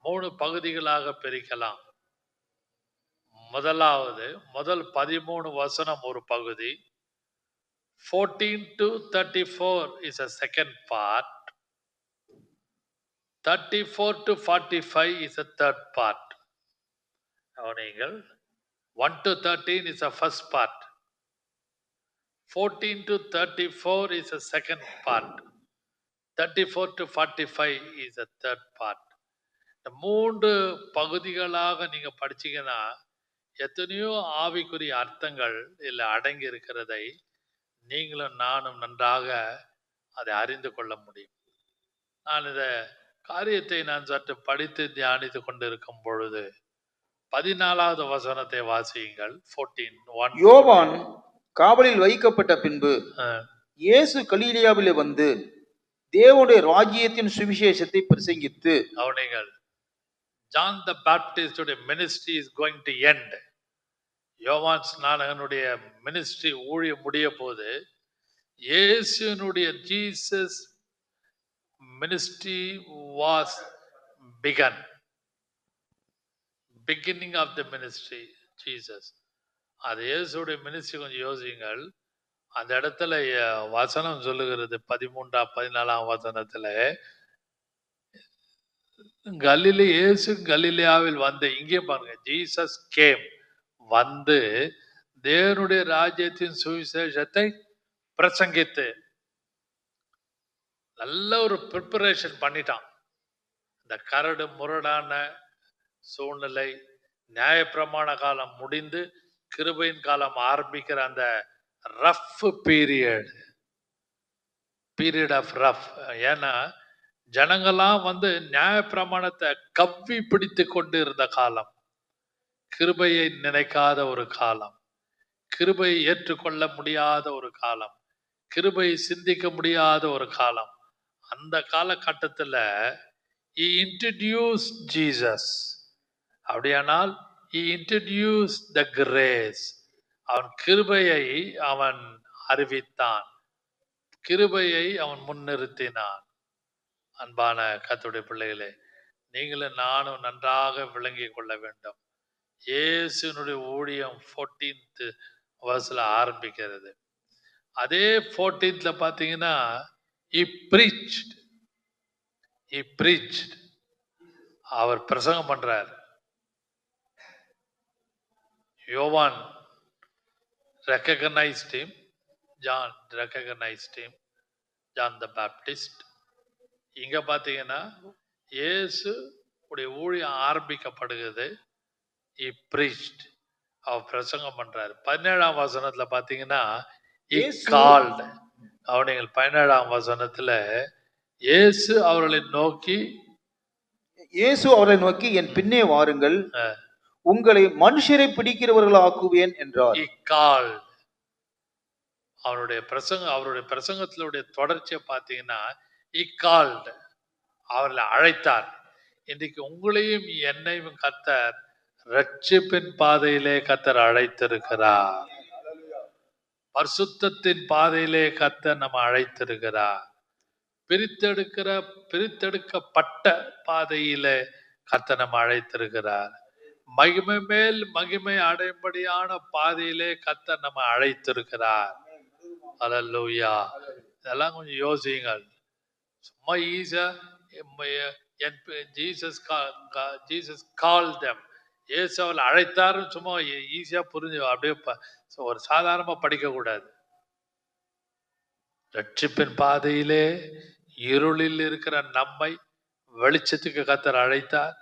3 பகுதிகளாக பிரிக்கலாம். முதலாவது, முதல் 13 வசனம் ஒரு பகுதி. 14 to 34 is a second part. 34 to 45 is a third part. கவனியுங்கள். 1 to 13 is a first part. 14 to 34 is a second part. 34 to 45 is a third part. இந்த 3 பகுதிகளாக நீங்க படிச்சீங்கன்னா எத்தனையோ ஆவிக்குரிய அர்த்தங்கள் இதில் அடங்கி இருக்கிறதை நீங்களும் நானும் நன்றாக அதை அறிந்து கொள்ள முடியும். நான் இந்த காரியத்தை நான் சற்று படித்து தியானித்து கொண்டிருக்கும் பொழுது 14வது வசனத்தை வாசியுங்கள். 14:1. யோவான் காவலில் வைக்கப்பட்ட பின்பு இயேசு கலிலேயாவிலே வந்து தேவனுடைய ராஜ்யத்தின் சுவிசேஷத்தை பிரசங்கித்து. கவனிங்கள், John the Baptist ministry is going to end. யோவான் ஸ்நானகனுடைய மினிஸ்ட்ரி ஊழியம் முடிய போது, இயேசுனுடைய Jesus ministry was begun. Beginning of the ministry, Jesus. அது இயேசுடைய மினிஸ்ட்ரி கொஞ்சம் யோசிங்கள். அந்த இடத்துல வசனம் சொல்லுகிறது 13-14 வசனத்துல, இயேசு கலிலேயாவில் வந்து, இங்கே பாருங்க, ஜீசஸ் கேம், வந்து தேவனுடைய ராஜ்யத்தின் சுவிசேஷத்தை பிரசங்கித்து. நல்ல ஒரு ப்ரிப்பரேஷன் பண்ணிட்டான். இந்த கரடு முரடான சூழ்நிலை, நியாயப்பிரமாண காலம் முடிந்து கிருபையின் காலம் ஆரம்பிக்கிற அந்த ரஃப் பீரியட் ஆஃப் ரஃப். ஏன்னா ஜனங்கள்லாம் வந்து நியாயப்பிரமாணத்தை கவ்வி பிடித்து கொண்டு இருந்த காலம், கிருபையை நினைக்காத ஒரு காலம், கிருபையை ஏற்றுக்கொள்ள முடியாத ஒரு காலம், கிருபையை சிந்திக்க முடியாத ஒரு காலம். அந்த காலகட்டத்தில் he introduced Jesus. அப்படியானால் he introduced the grace. அவன் கிருபையை அவன் அறிவித்தான், கிருபையை அவன் முன்னிறுத்தினான். அன்பான கர்த்தருடைய பிள்ளைகளே, நீங்களும் நானும் நன்றாக விளங்கி கொள்ள வேண்டும். இயேசுனுடைய ஊழியம் 14th verseல ஆரம்பிக்கிறது. அதே 14th பார்த்தீங்கன்னா he preached. அவர் பிரசங்கம் பண்றார். யோவான் recognized him, John recognized him, John the Baptist. இங்க பாத்தீங்கன்னா இயேசு உடைய ஊழியம் ஆரம்பிக்கப்படுகிறது. he preached, அவர் பிரசங்கம் பண்றார். 17ஆம் வசனத்துல பாத்தீங்கன்னா he called. அவர்கள் 17ஆம் வசனத்துல இயேசு அவர்களை நோக்கி என் பின்னே வாருங்கள், உங்களை மனுஷரை பிடிக்கிறவர்கள் ஆக்குவேன் என்றார். he called. அவருடைய பிரசங்கத்தினுடைய தொடர்ச்சியை பார்த்தீங்கன்னா he called, அவர்களை அழைத்தார். இன்றைக்கு உங்களையும் என்னையும் கர்த்தர் ரட்சிப்பின் பாதையிலே கர்த்தர் அழைத்திருக்கிறார். பரிசுத்தத்தின் பாதையிலே கர்த்தர் நம்ம அழைத்திருக்கிறார். பிரித்தெடுக்கப்பட்ட பாதையிலே கர்த்தர் நம்ம அழைத்திருக்கிறார். மகிமை மேல் மகிமை அடையும்படியான பாதையிலே கர்த்தர் நம்ம அழைத்திருக்கிறார். அல்லேலூயா. இதெல்லாம் கொஞ்சம் யோசியுங்கள். சும்மா ஈஸியா ஜீசஸ் கால் them, இயேசு அவளை அழைத்தாருன்னு சும்மா ஈஸியா புரிஞ்சு அப்படியே ஒரு சாதாரணமா படிக்க கூடாது. ரட்சிப்பின் பாதையிலே இருளில் இருக்கிற நம்மை வெளிச்சத்துக்கு கர்த்தர் அழைத்தார்,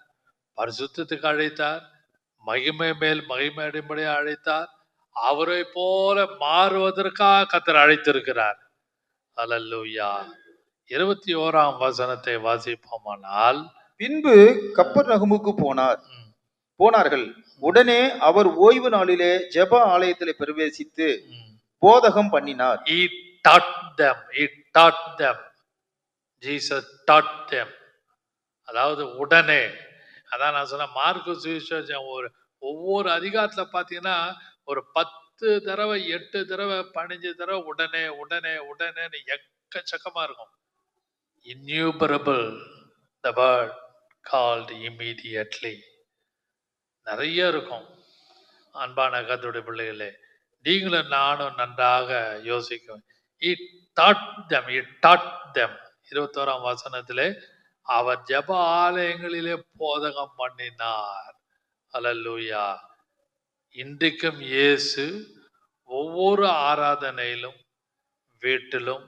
பரிசுத்தத்துக்கு அழைத்தார், மகிமை மேல் மகிமை அடைம்படியா அழைத்தார், அவரை போல மாறுவதற்காக கர்த்தர் அழைத்திருக்கிறார். அல்லேலூயா. 21ஆம் வசனத்தை வாசிப்போமானால், பின்பு கப்பர்நகமுக்கு போனார்கள். உடனே அவர் ஓய்வு நாளிலே ஜெப ஆலயத்திலே பிரவேசித்து போதகம் பண்ணினார். He taught them. Jesus taught them. அதாவது உடனே, அதான் நான் சொன்ன மார்க்கு சுவிசேஷம் ஒவ்வொரு அதிகாரத்துல பாத்தீங்கன்னா ஒரு 10 தடவை 8 தடவை 15 தடவை உடனே எக்கச்சக்கமா இருக்கும். Innumerable, the word called immediately. நிறைய இருக்கும். அன்பான கர்த்தருடைய பிள்ளைகளே, நீங்களும் நானும் நன்றாக யோசிக்கும். He taught them. 21ஆம் வசனத்திலே அவர் ஜெப ஆலயங்களிலே போதகம் பண்ணினார். அல்லேலூயா. இன்றைக்கும் இயேசு ஒவ்வொரு ஆராதனையிலும், வீட்டிலும்,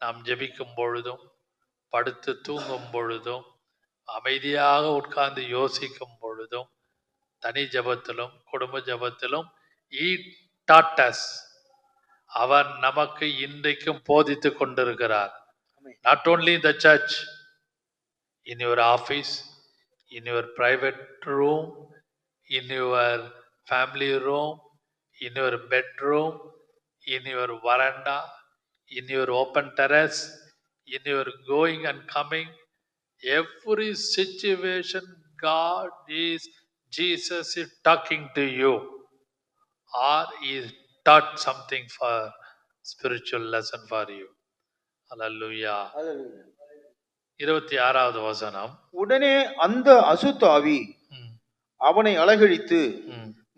நாம் ஜெபிக்கும் பொழுதும், படுத்து தூங்கும் பொழுதும், அமைதியாக உட்கார்ந்து யோசிக்கும் பொழுதும், தனி ஜெபத்திலும் குடும்ப ஜெபத்திலும் he taught us. அவர் நமக்கு இன்றைக்கும் போதித்து கொண்டிருக்கிறார். Not only in the church, in your office, in your private room, in your family room, in your bedroom, in your veranda, in your open terrace, in your going and coming, every situation, Jesus is talking to you, or He taught something for spiritual lesson for you. Hallelujah. 26வது வசனம். உடனே அந்த அசுத்தாவி அவனை அலகழித்து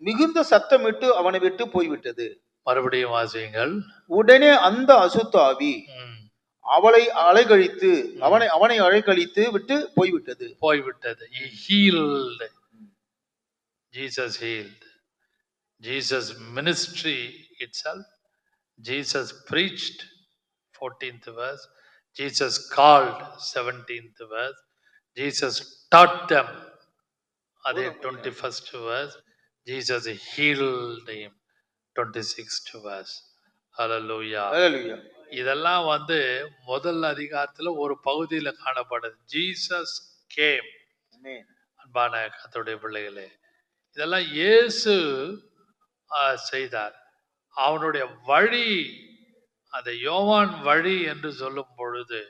மிகுந்த சத்தமிட்டு அவனை விட்டு போய்விட்டது. மறுபடியும் வாசியுங்கள். உடனே அந்த அசுத்தாவி அவளை அலைகழித்து அவனை அலைகழித்து விட்டு போய்விட்டது. He healed. Jesus healed. Jesus ministry itself. Jesus preached, 14th verse. Jesus called, 17th verse. Jesus taught them, அதே 21st verse. Jesus healed him, 26th verse. Hallelujah. Hallelujah. இதெல்லாம் முதல் அதிகாரத்துல ஒரு பகுதியில காணப்படுது. Jesus game. அன்பான கர்த்தருடைய பிள்ளைகளே, இதெல்லாம் இயேசு செய்தார். அவனுடைய வழி, அந்த யோவான் வழி என்று சொல்லும் பொழுது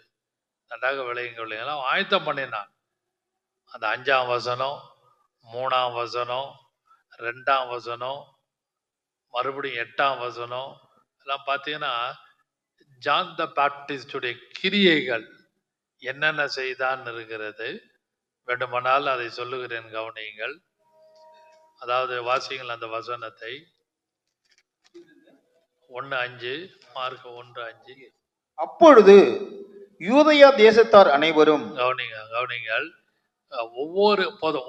நன்றாக விளையுங்க, ஆயத்தம் பண்ணினான். அந்த 5ஆம் வசனம், 3ஆம் வசனம், 2ஆம் வசனம், மறுபடியும் 8ஆம் வசனம் எல்லாம் பார்த்தீங்கன்னா ஜான் த பாப்டிஸ்டுடைய கிரியைகள் என்னென்ன செய்தான் இருக்கிறது. வேண்டுமானால் அதை சொல்லுகிறேன், கவனியுங்கள். அதாவது வாசிங்கள் அந்த வசனத்தை. 1:5, மார்க் 1:5. அப்பொழுது யூதேயா தேசத்தார் அனைவரும், கவனிங்கள்,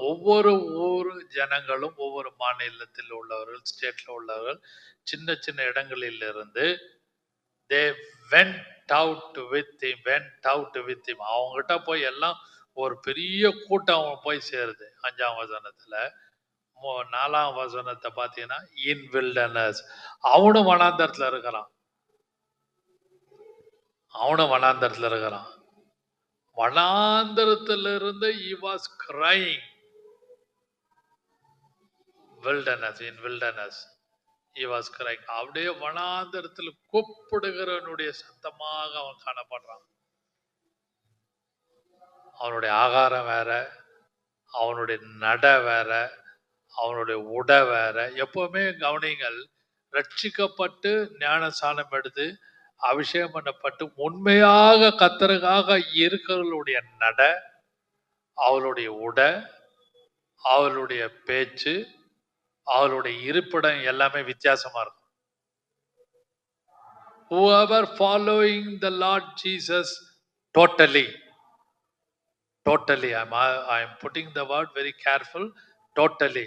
ஒவ்வொரு ஊர் ஜனங்களும், ஒவ்வொரு மாநிலத்தில் உள்ளவர்கள், ஸ்டேட்ல உள்ளவர்கள், சின்ன சின்ன இடங்களில் இருந்து they went out with him. அவங்ககிட்ட போய் எல்லாம் ஒரு பெரிய கூட்டம் போய் சேருது. 5ஆம் வசனத்துல. 4ஆம் வசனத்தை பார்த்தீங்கன்னா இன் வில்டர்னஸ், அவனும் வனாந்தரத்துல இருக்கிறான். வனாந்தரத்திலிருந்து he was crying. in wilderness he was crying. அப்படியே வனாந்தரத்தில் கூப்பிடுகிறவனுடைய சத்தமாக அவன் காணப்படுறான். அவனுடைய ஆகாரம் வேற, அவனுடைய நட வேற, அவனுடைய உடை வேற. எப்பவுமே கவனிங்கள், ரட்சிக்கப்பட்டு ஞானஸ்நானம் எடுத்து அபிஷேகம் பண்ணப்பட்டு உண்மையாக கர்த்தருக்காக இருக்கிறவர்களுடைய நட, அவளுடைய உடை, அவளுடைய பேச்சு, அவளுடைய இருப்பிடம் எல்லாமே வித்தியாசமா இருக்கும். Whoever following the Lord Jesus totally, I am putting the word very careful, totally,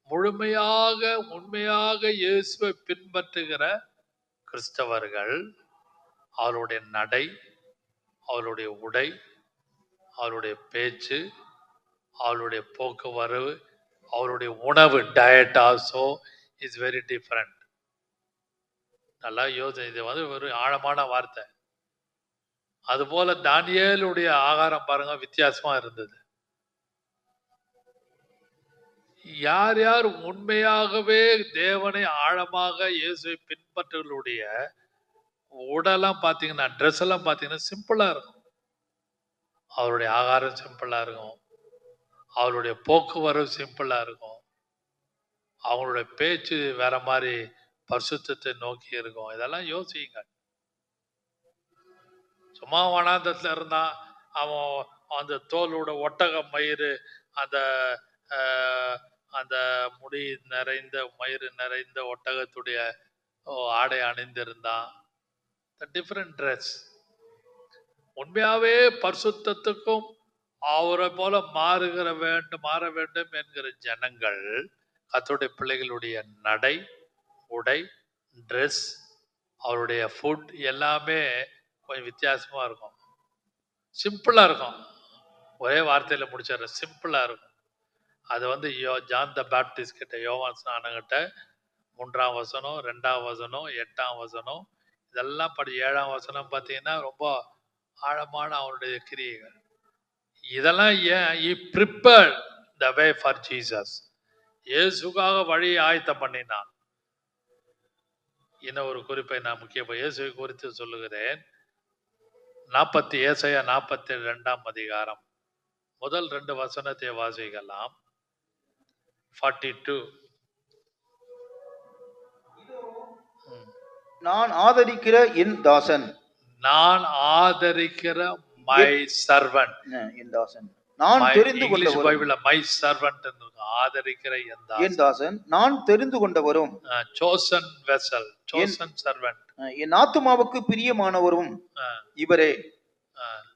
முழுமையாக உண்மையாக இயேசுவை பின்பற்றுகிற கிறிஸ்தவர்கள், அவருடைய நடை, அவருடைய உடை, அவருடைய பேச்சு, அவருடைய போக்குவரவு, அவருடைய உணவு, diet also is very different. நல்லா யோசனை, இது ஒரு ஆழமான வார்த்தை. அதுபோல தானியேலுடைய ஆகாரம் பாருங்க, வித்தியாசமா இருந்தது. யார் யார் உண்மையாகவே தேவனை ஆழமாக இயேசுவை பின்பற்றுகளுடைய உடெல்லாம் பார்த்தீங்கன்னா, ட்ரெஸ் எல்லாம் பார்த்தீங்கன்னா சிம்பிளா இருக்கும். அவருடைய ஆகாரம் சிம்பிளா இருக்கும், அவருடைய போக்குவரவு சிம்பிளா இருக்கும், அவங்களுடைய பேச்சு வேற மாதிரி பரிசுத்தத்தை நோக்கி இருக்கும். இதெல்லாம் யோசிங்க. சும்மா வனாந்தரத்துல இருந்தான், அவன் அந்த தோலோட ஒட்டக மயிறு, அந்த அந்த முடி நிறைந்த மயிறு நிறைந்த ஒட்டகத்துடைய ஆடை அணிந்திருந்தான். Different dress. உண்மையாவே பரிசுத்தத்துக்கும் அவரை போல மாற வேண்டும் என்கிற ஜனங்கள், கர்த்தருடைய பிள்ளைகளுடைய நடை, உடை, ட்ரெஸ், அவருடைய ஃபுட் எல்லாமே கொஞ்சம் வித்தியாசமா இருக்கும். சிம்பிளா இருக்கும். ஒரே வார்த்தையில முடிச்சிடறேன், சிம்பிளா இருக்கும். அது ஜான் த பாப்டிஸ்ட் கிட்ட, யோவான் ஸ்நானகிட்ட 3ஆம் வசனம், 2ஆம் வசனம், 8ஆம் வசனம், இதெல்லாம் 7ஆம் வசனம் பார்த்தீங்கன்னா ரொம்ப ஆழமான அவனுடைய கிரியைகள். இதெல்லாம் ஏன்? he prepared the way for Jesus. இயேசுக்காக வழியை ஆயத்தம் பண்ணினான். இன்னும் ஒரு குறிப்பை நான் இயேசுவை குறித்து சொல்லுகிறேன். ஏசாயா 42 அதிகாரம் முதல் 2 வசனத்தை வாசிக்கலாம். 42. நான் ஆதரிக்கிற என் தாசன், நான் ஆதரிக்கிற மை சர்வன்ட், என் தாசன், நான் தெரிந்து கொண்டவரும், பைபிள்ல மை சர்வன்ட் ஆதரிக்கிற என் தாசன், நான் தெரிந்து கொண்டவரும், chosen vessel, chosen servant, என் ஆத்துமாவுக்கு பிரியமானவரும் இவரே.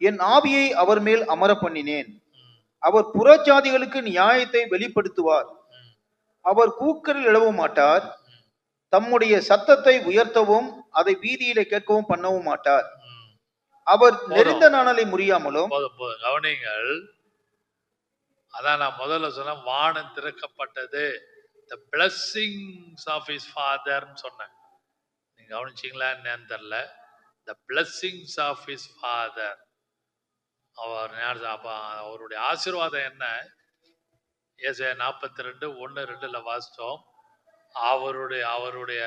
என் ஆவியை அவர் மேல் அமர பண்ணினேன். அவர் புறஜாதிகளுக்கு நியாயத்தை வெளிப்படுத்துவார். அவர் கூக்குரல் எழவும் மாட்டார். தம்முடைய சத்தத்தை உயர்த்தவும் அதை வீதியில கேட்கவும் பண்ணவும் மாட்டார். அவர் நெறிந்த நாணலை முறியாமலும். கவனிங்கள், அதான் நான் முதல்ல சொன்ன வானம் திறக்கப்பட்டது, the blessings of his father சொன்னேன். நீங்க கவனிச்சீங்களா என்னன்னு தெரியல. the blessings of his father, அவருடைய ஆசீர்வாதம் என்ன? ஏசாயா 42 1-2 வாசித்தோம். அவருடைய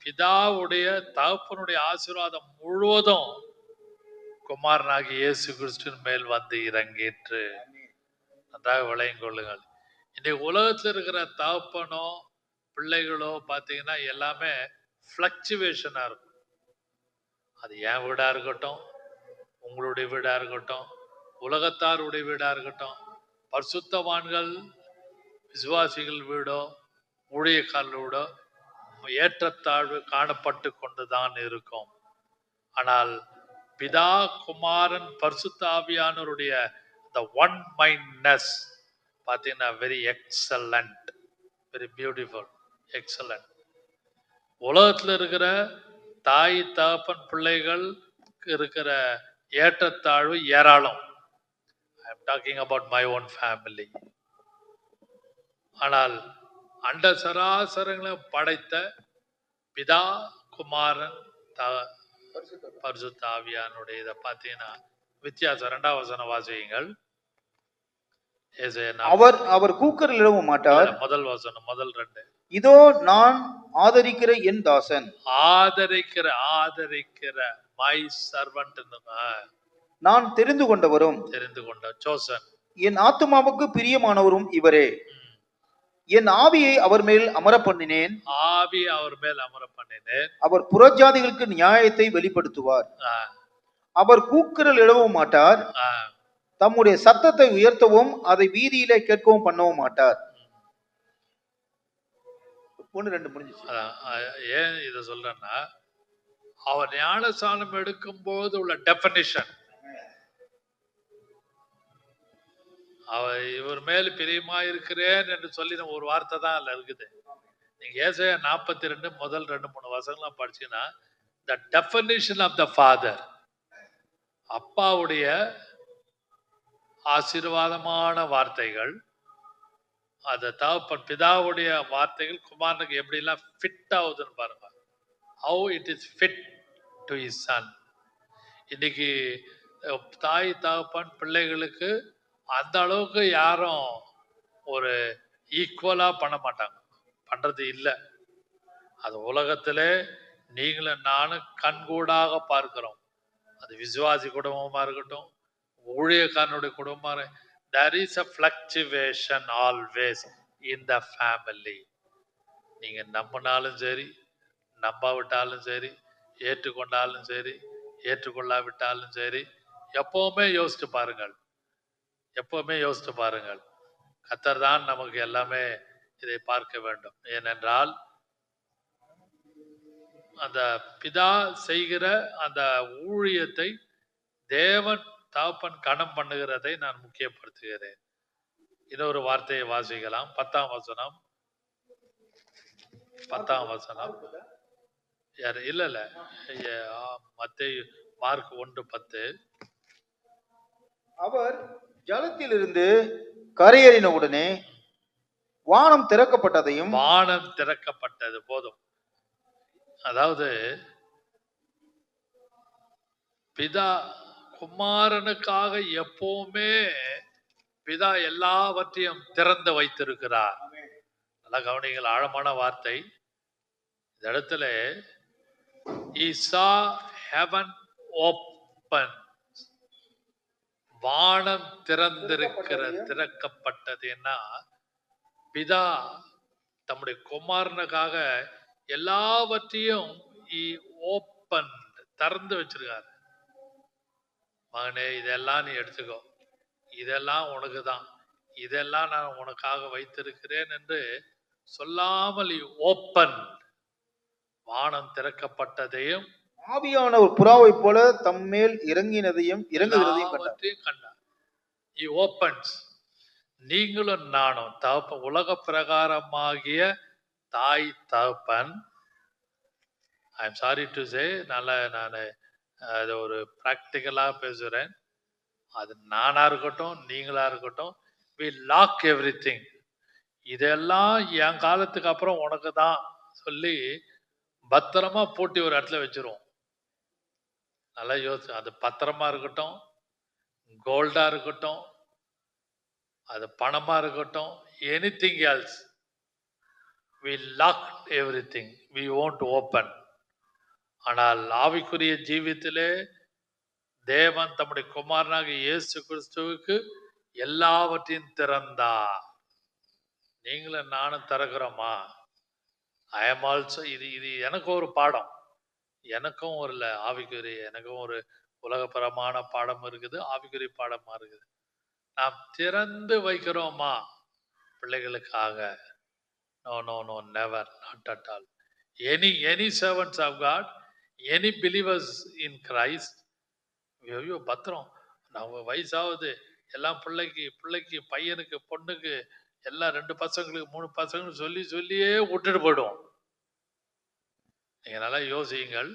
பிதாவுடைய தகப்பனுடைய ஆசீர்வாதம் முழுவதும் குமாரனாகி இயேசு கிறிஸ்துவின் மேல் வந்து இறங்கிற்று. நன்றாக விளையும் கொள்ளுங்கள். இன்னைக்கு உலகத்தில் இருக்கிற தகப்பனோ பிள்ளைகளோ பார்த்தீங்கன்னா எல்லாமே ஃப்ளக்சுவேஷனா இருக்கும். அது என் வீடா இருக்கட்டும், உங்களுடைய வீடா இருக்கட்டும், உலகத்தாருடைய வீடா இருக்கட்டும், பரிசுத்தவான்கள் விசுவாசிகள் வீடோ ஊழியக்காரர்கள் வீடோ ஏற்றத்தாழ்வு காணப்பட்டு கொண்டுதான் இருக்கும். ஆனால் பிதா குமாரன் பரிசுத்த ஆவியானவருடைய the one mindness பார்த்தீங்கன்னா very excellent, very beautiful, excellent. உலகத்தில் இருக்கிற தாய் தகப்பன் பிள்ளைகள் இருக்கிற ஏற்றத்தாழ்வு ஏராளம். I am talking about my own family. ஆனால் அண்ட சராசரங்களை படைத்த பிதா குமாரன் பரிசுத்த ஆவியானுடைய இதை பார்த்தீங்கன்னா வித்தியாசம். 2ஆம் வசனம் வாசியுங்கள். அவர் கூக்குரல் எழவும் மாட்டார். முதல் வசனம், முதல் 2. இதோ நான் ஆதரிக்கிற என் தாசன், ஆதரிக்கிற மை சர்வன்ட், நான் தெரிந்து கொண்டவரும், chosen, என் ஆத்துமாவுக்கு பிரியமானவரும் இவரே. என் ஆவியை அவர் மேல் அமர பண்ணினேன். அவர் புறஜாதிகளுக்கு நியாயத்தை வெளிப்படுத்துவார். அவர் கூக்குரல் எழவும் மாட்டார். தம்முடைய சத்தத்தை உயர்த்தவும் அதை வீதியிலே கேட்கவும் பண்ணவும் மாட்டார். 1-2 முடிஞ்சிச்சு. ஏன் இதை சொல்றேன்னா, அவர் ஞானஸ்நானம் எடுக்கும் போது உள்ள டெஃபினிஷன், அவர் இவர் மேல் பிரியமா இருக்கிறேன் என்று சொல்லி ஒரு வார்த்தை தான் அதுல இருக்குது. நீங்க ஏசாயா 42 முதல் 2-3 வசனங்கள்லாம் படிச்சீங்கன்னா the definition of the father, அப்பாவுடைய ஆசீர்வாதமான வார்த்தைகள், அந்த தகப்பன் பிதாவுடைய வார்த்தைகள் குமாரனுக்கு எப்படி எல்லாம் ஃபிட் ஆகுதுன்னு பாருங்க. how it is fit to his son. இன்னைக்கு தாய் தகப்பன் பிள்ளைகளுக்கு அந்த அளவுக்கு யாரும் ஒரு ஈக்குவலா பண்ண மாட்டாங்க, பண்றது இல்லை. அது உலகத்திலே நீங்களும் நானும் கண்கூடாக பார்க்கிறோம். அது விசுவாசி குடும்பமா இருக்கட்டும், ஊழியக்காரனுடைய குடும்பம், there is a fluctuation always in the family. நீங்க நம்பினாலும் சரி, நம்பாவிட்டாலும் சரி, ஏற்றுக்கொண்டாலும் சரி, ஏற்றுக்கொள்ளாவிட்டாலும் சரி, எப்பவுமே யோசித்து பாருங்கள், எப்பவுமே யோசித்து பாருங்கள். கர்த்தர் தான் நமக்கு எல்லாமே இதை பார்க்க வேண்டும். ஏனென்றால் அந்த பிதா செய்கிற அந்த ஊழியத்தை தேவன் தகப்பன் கணம் பண்ணுகிறதை நான் முக்கியப்படுத்துகிறேன். இன்னொரு வார்த்தையை வாசிக்கலாம். 10ஆம் வசனம். யாரு இல்ல மத்தேயு மார்க் 1:10. அவர் ஜலத்திலிருந்து கரையேறின உடனே வானம் திறக்கப்பட்டது போதும். அதாவது பிதா குமாரனுக்காக எப்பவுமே பிதா எல்லாவற்றையும் திறந்து வைத்திருக்கிறார். நல்லா கவனிங்கள், ஆழமான வார்த்தை இந்த இடத்துல. He saw heaven open. Open, வானம் திறக்கப்பட்டதுன்னா பிதா தம்முடைய குமாரனுக்காக எல்லாவற்றையும் ஓப்பன் திறந்து வச்சிருக்காரு. மகனே, இதெல்லாம் நீ எடுத்துக்கோ, இதெல்லாம் உனக்கு தான், இதெல்லாம் நான் உனக்காக வைத்திருக்கிறேன் என்று சொல்லாமல் ஓப்பன், வானம் திறக்கப்பட்டதையும் ஆவியான ஒரு புறாவை போல தம்மேல் இறங்குகிறதையும் கண்டார். ஓப்பன்ஸ். நீங்களும் நானும் தகப்பன், உலக பிரகாரமாகிய தாய் தகப்பன், I am sorry to say, நான் அது ஒரு பிராக்டிக்கலா பேசுறேன், அது நானா இருக்கட்டும் நீங்களா இருக்கட்டும், we lock everything. இதெல்லாம் என் காலத்துக்கு அப்புறம் உனக்கு தான் சொல்லி பத்திரமா போட்டி ஒரு இடத்துல வச்சிருவோம். நல்லா யோசி. அது பத்திரமா இருக்கட்டும், கோல்டா இருக்கட்டும், அது பணமா இருக்கட்டும், anything else, we locked everything, we won't open. ஆனால் ஆவிக்குரிய ஜீவித்திலே தேவன் தம்முடைய குமாரனாக இயேசு கிறிஸ்துவுக்கு எல்லாவற்றையும் திறந்தார். நீங்களும் நானும் திறக்கிறோமா? I am also. இது எனக்கு ஒரு பாடம், எனக்கும் ஒரு ஆவிக்குரிய, எனக்கும் ஒரு உலகப்பரமான பாடம் இருக்குது, ஆவிக்குரிய பாடமா இருக்குது. நாம் திறந்து வைக்கிறோமா பிள்ளைகளுக்காக? No no no, never, not at all. Any servants of God, any believers in Christ, ஐயோ பத்திரம், நம்ம வயசாவது எல்லாம் பிள்ளைக்கு பையனுக்கு பொண்ணுக்கு எல்லாம் 2 பசங்களுக்கு 3 பசங்களுக்கு சொல்லியே விட்டுட்டு போயிடுவோம். நீங்க நல்லா யோசியுங்கள்.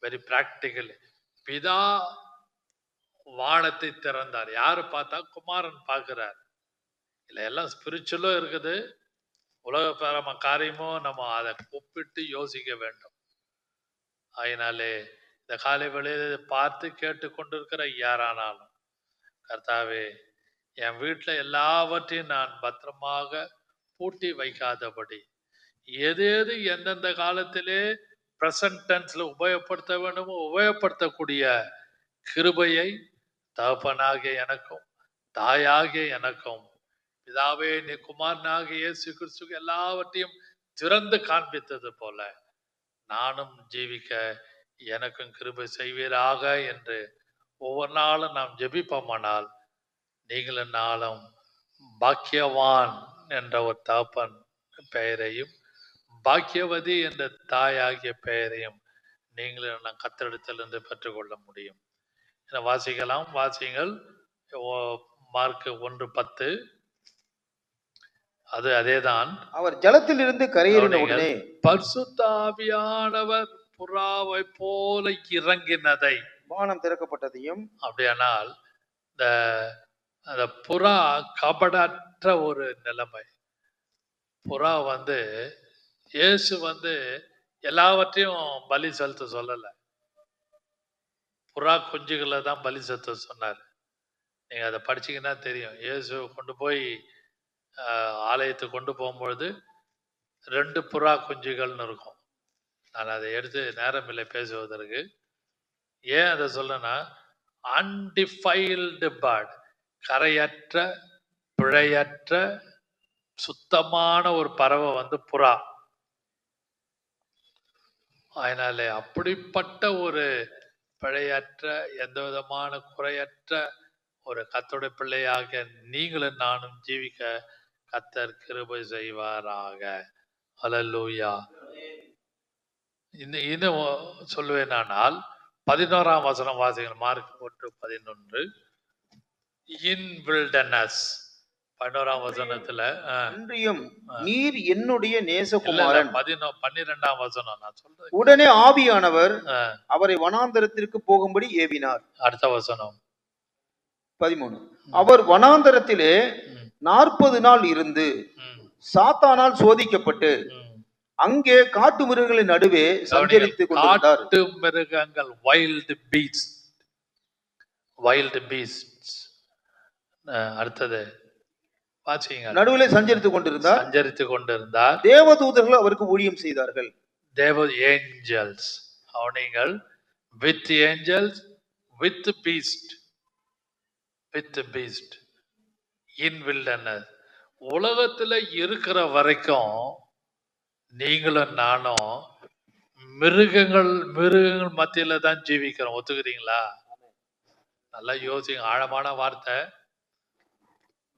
Very practical. பிதா வானத்தை திறந்தார். யாரு பார்த்தா? குமாரன் பார்க்கிறார். இல்ல, எல்லாம் ஸ்பிரிச்சுவலும் இருக்குது, உலக காரியமும் நம்ம அதை ஒப்பிட்டு யோசிக்க வேண்டும். அதனாலே இந்த காலை வேளையில பார்த்து கேட்டு கொண்டிருக்கிற யாரானாலும், கர்த்தாவே, என் வீட்டில் எல்லாவற்றையும் நான் பத்திரமாக பூட்டி வைக்காதபடி, எது எந்தெந்த காலத்திலே பிரசன்ட் டென்ஸ்ல உபயோகப்படுத்த வேண்டுமோ உபயோகப்படுத்தக்கூடிய கிருபையை தகப்பனாகிய எனக்கும் தாயாகிய எனக்கும், பிதாவே நீ குமாரனாகிய இயேசு கிறிஸ்துவுக்கு எல்லாவற்றையும் திறந்து காண்பித்தது போல நானும் ஜீவிக்க எனக்கும் கிருபை செய்வீராக என்று ஒவ்வொரு நாளும் நாம் ஜெபிப்போமானால், நீங்களும் நாளும் பாக்கியவான் என்ற ஒரு தகப்பன் பெயரையும் பாக்கியவதி என்ற தாயாகிய பெயரையும் நீங்களும் நான் கத்தெடுத்திலிருந்து பெற்றுக்கொள்ள முடியும். வாசிக்கலாம், வாசிங்கள். மார்க் 1:10. அது அதேதான். அவர் ஜலத்தில் இருந்து கரையேறின உடனே பரிசுத்த ஆவியானவர் புறாவை போல இறங்கினதை, வானம் திறக்கப்பட்டதையும். அப்படியானால் அந்த புறா கபடற்ற ஒரு நிலைமை. புறா இயேசு எல்லாவற்றையும் பலி செலுத்த சொல்லல, புறா குஞ்சுகளை தான் பலி செலுத்த சொன்னார். நீங்க அதை படிச்சீங்கன்னா தெரியும். இயேசு கொண்டு போய் ஆலயத்துக்கு கொண்டு போகும்பொழுது 2 புறா குஞ்சுகள்னு இருக்கும். நான் அதை எடுத்து நேரம் இல்லை பேசுவதற்கு. ஏன் அதை சொல்லனா, அன்டிஃபைல்டு பேர்ட், கரையற்ற பிழையற்ற சுத்தமான ஒரு பறவை புறா. அதனாலே அப்படிப்பட்ட ஒரு பிழையற்ற எந்த விதமான குறையற்ற ஒரு கர்த்தருடைய பிள்ளையாக நீங்களும் நானும் ஜீவிக்க கர்த்தர் கிருபை செய்வாராக. அல்லேலூயா. இன்னும் சொல்லுவேனானால் 11ஆம் வசனம் வாசிங்கள். மார்க் 1:11. இன் வில்டர்னஸ் 11ஆம் வசனத்துல நீர் என்னுடைய நேசகுமாரன். 12ஆம் வசனம் நான் சொல்றேன். உடனே ஆவியானவர் அவரை வனாந்தரத்திற்கு போகும்படி ஏவினார். அடுத்த வசனம் 13. அவர் வனாந்தரத்திலே 40 நாள் இருந்து சாத்தானால் சோதிக்கப்பட்டு அங்கே காட்டு மிருகங்களின் நடுவே சஞ்சரித்துக் கொண்டிருந்தார். காட்டு மிருகங்கள், வைல்ட் பீஸ்ட்ஸ். அடுத்தது நடுவிலே சஞ்சரித்துக் கொண்டிருந்தார். தேவதூதர்கள் அவருக்கு ஊழியம் செய்தார்கள். ஏஞ்சல்ஸ், அவனிங்கள் with angels with beast, with beast in wilderness. உலகத்துல இருக்கிற வரைக்கும் நீங்களும் நானும் மிருகங்கள் மத்தியில தான் ஜீவிக்கிறோம். ஒத்துக்கிறீங்களா? நல்லா யோசிங்க. ஆழமான வார்த்தை.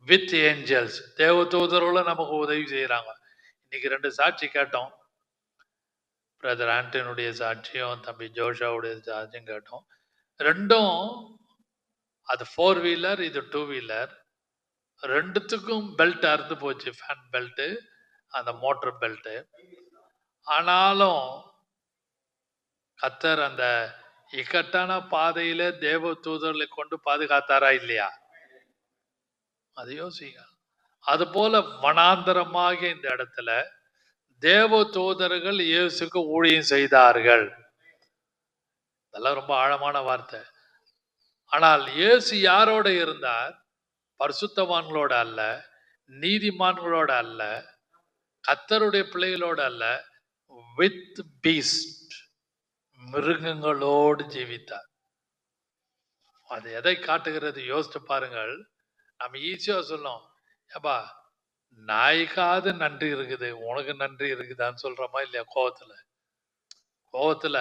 வித் ஏஞ்சல்ஸ், தேவ தூதர்களும் நமக்கு உதவி செய்யறாங்க. இன்னைக்கு 2 சாட்சி கேட்டோம். பிரதர் ஆண்டனுடைய சாட்சியும் தம்பி ஜோஷாவுடைய சாட்சியும் கேட்டோம். ரெண்டும் அது 4 வீலர், இது 2 வீலர். ரெண்டுத்துக்கும் பெல்ட் அறுத்து போச்சு, ஃபேன் பெல்ட், அந்த மோட்டர் பெல்ட். ஆனாலும் கத்தர் அந்த இக்கட்டான பாதையில தேவ தூதர்களை கொண்டு பாதுகாத்தாரா இல்லையா? அது யோசிங்க. அது போல வனாந்தரமாகிய இந்த இடத்துல தேவ தூதர்கள் இயேசுக்கு ஊழியம் செய்தார்கள். இதெல்லாம் ரொம்ப ஆழமான வார்த்தை. ஆனால் இயேசு யாரோட இருந்தார்? பரிசுத்தவான்களோட அல்ல, நீதிமான்களோட அல்ல, கத்தருடைய பிள்ளைகளோட அல்ல, வித் பீஸ்ட், மிருகங்களோடு ஜீவித்தார். அது எதை காட்டுகிறது? யோசித்து பாருங்கள். நம்ம ஈஸியா சொல்லணும், ஏப்பா நாய்க்காவது நன்றி இருக்குது, உனக்கு நன்றி இருக்குதான்னு சொல்றோமா இல்லையா? கோவத்துல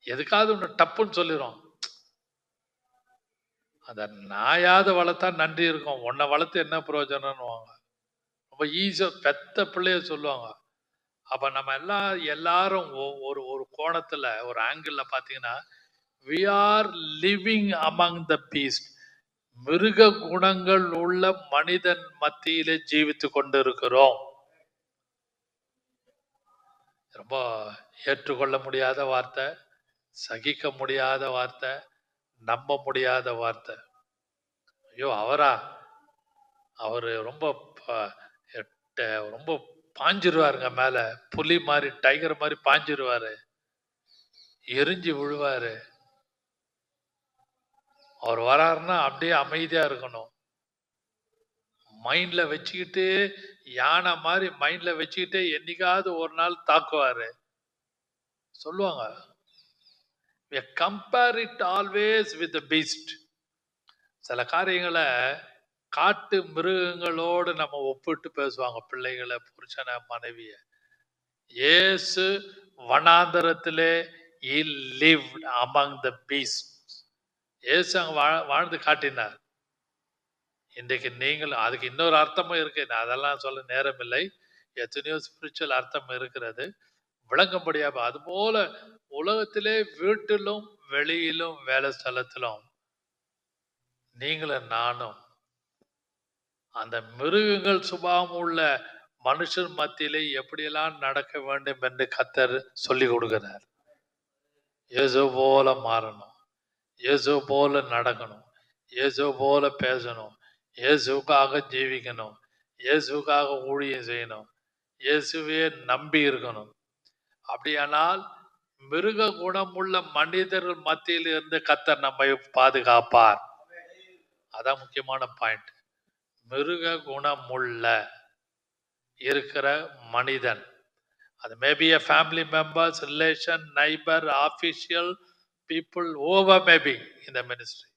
எதுக்காவது ஒன்று டப்புன்னு சொல்லிடும். அந்த நாயாவது வளர்த்தா நன்றி இருக்கும், உன்னை வளர்த்து என்ன பிரயோஜனம்னு ரொம்ப ஈஸியா பெத்த பிள்ளைய சொல்லுவாங்க. அப்ப நம்ம எல்லாரும் ஒரு கோணத்துல, ஒரு ஆங்கிள் பாத்தீங்கன்னா, we are living among the beast, மிருக குணங்கள் உள்ள மனிதன் மத்தியிலே ஜீவித்து கொண்டு இருக்கிறோம். ரொம்ப ஏற்றுக்கொள்ள முடியாத வார்த்தை, சகிக்க முடியாத வார்த்தை, நம்ப முடியாத வார்த்தை. ஐயோ அவரா, அவரு ரொம்ப பாஞ்சிருவாருங்க மேல, புலி மாதிரி டைகர் மாதிரி பாஞ்சிருவாரு, எரிஞ்சு விழுவாரு. அவர் வராருன்னா அப்படியே அமைதியா இருக்கணும். மைண்ட்ல வச்சுக்கிட்டு, யானை மாதிரி மைண்ட்ல வச்சுக்கிட்டு என்னைக்காவது ஒரு நாள் தாக்குவாரு சொல்லுவாங்க. We compare it always with the beast. சில காரியங்களை காட்டு மிருகங்களோடு நம்ம ஒப்பிட்டு பேசுவாங்க, பிள்ளைகளை, புருஷனை, மனைவிய. இயேசு வனாந்தரத்திலே he lived among the beasts. இயேசு அங்க வாழ்ந்து காட்டினார். இன்றைக்கு நீங்களும், அதுக்கு இன்னொரு அர்த்தமும் இருக்கு, அதெல்லாம் சொல்ல நேரம் இல்லை. எத்தனையோ ஸ்பிரிச்சுவல் அர்த்தம் இருக்கிறது, விளங்க முடியாது. அது போல உலகத்திலே வீட்டிலும் வெளியிலும் வேலை ஸ்தலத்திலும் நீங்களும் நானும் அந்த மிருகங்கள் சுபாவம் உள்ள மனுஷர் மத்தியிலே எப்படியெல்லாம் நடக்க வேண்டும் என்று கர்த்தர் சொல்லி கொடுக்கிறார். இயேசு போல மாறணும், இயேசு போல நடக்கணும், இயேசு போல பேசணும், இயேசுக்காக ஜீவிக்கணும், இயேசுக்காக ஊழியம் செய்யணும், இயேசுவே நம்பி இருக்கணும். அப்படியானால் மிருக குணமுள்ள மனிதர்கள் மத்தியில் இருந்து கர்த்தர் நம்மை பாதுகாப்பார். அதான் முக்கியமான பாயிண்ட். மிருக குணமுள்ள இருக்கிற மனிதன், அது maybe a family members, relation, neighbor, official people, over maybe in the ministry.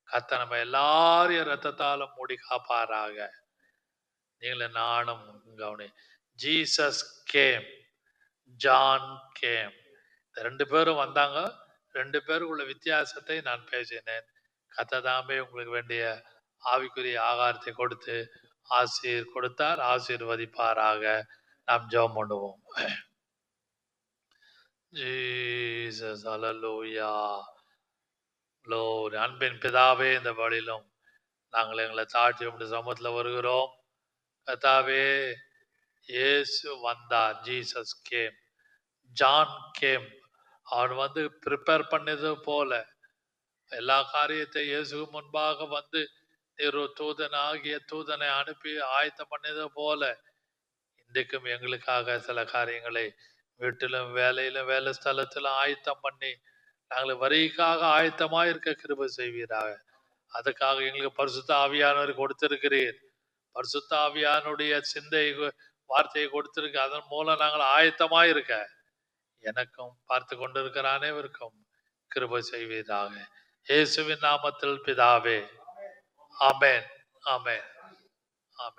கர்த்தர் நம்ம எல்லாரையும் ரத்தத்தாலும் மூடி காப்பாராக. நீங்களும் நானும் கவனி. Jesus game, John game. 2 பேரும் வந்தாங்க. 2 பேருக்குள்ள வித்தியாசத்தை நான் பேசினேன். கர்த்தர் தாமே உங்களுக்கு வேண்டிய ஆவிக்குரிய ஆகாரத்தை கொடுத்து கொடுத்தார், ஆசீர்வதிப்பாராக. நாம் ஜெபம் பண்ணுவோம். ஜீசஸ், ஹல்லேலூயா. லோர்ட், அன்பின் பிதாவே, இந்த வழியிலும் நாங்கள் எங்களை தாழ்த்தி உம்முடைய சமூகத்தில் வருகிறோம். கர்த்தாவே, இயேசு வந்தார், ஜீசஸ் கேம், ஜான் கேம். அவன் வந்து ப்ரிப்பேர் பண்ணது போல எல்லா காரியத்தை இயேசுக்கு முன்பாக வந்து தூதனை அனுப்பி ஆயத்தம் பண்ணது போல இன்றைக்கும் எங்களுக்காக சில காரியங்களை வீட்டிலும் வேலையிலும் வேலை ஸ்தலத்திலும் ஆயத்தம் பண்ணி நாங்கள் வரிக்காக ஆயத்தமா இருக்க கிருபை செய்வீராக. அதுக்காக எங்களுக்கு பரிசுத்த ஆவியானவர் கொடுத்திருக்கிறீர். பரிசுத்த ஆவியானுடைய சிந்தை வார்த்தையை கொடுத்திருக்க, அதன் மூலம் நாங்கள் ஆயத்தமா இருக்க எனக்கும் பார்த்து கொண்டிருக்கிற அனைவருக்கும் கிருபை செய்வீராக. இயேசுவின் நாமத்தில் பிதாவே. ஆமென். ஆமென்.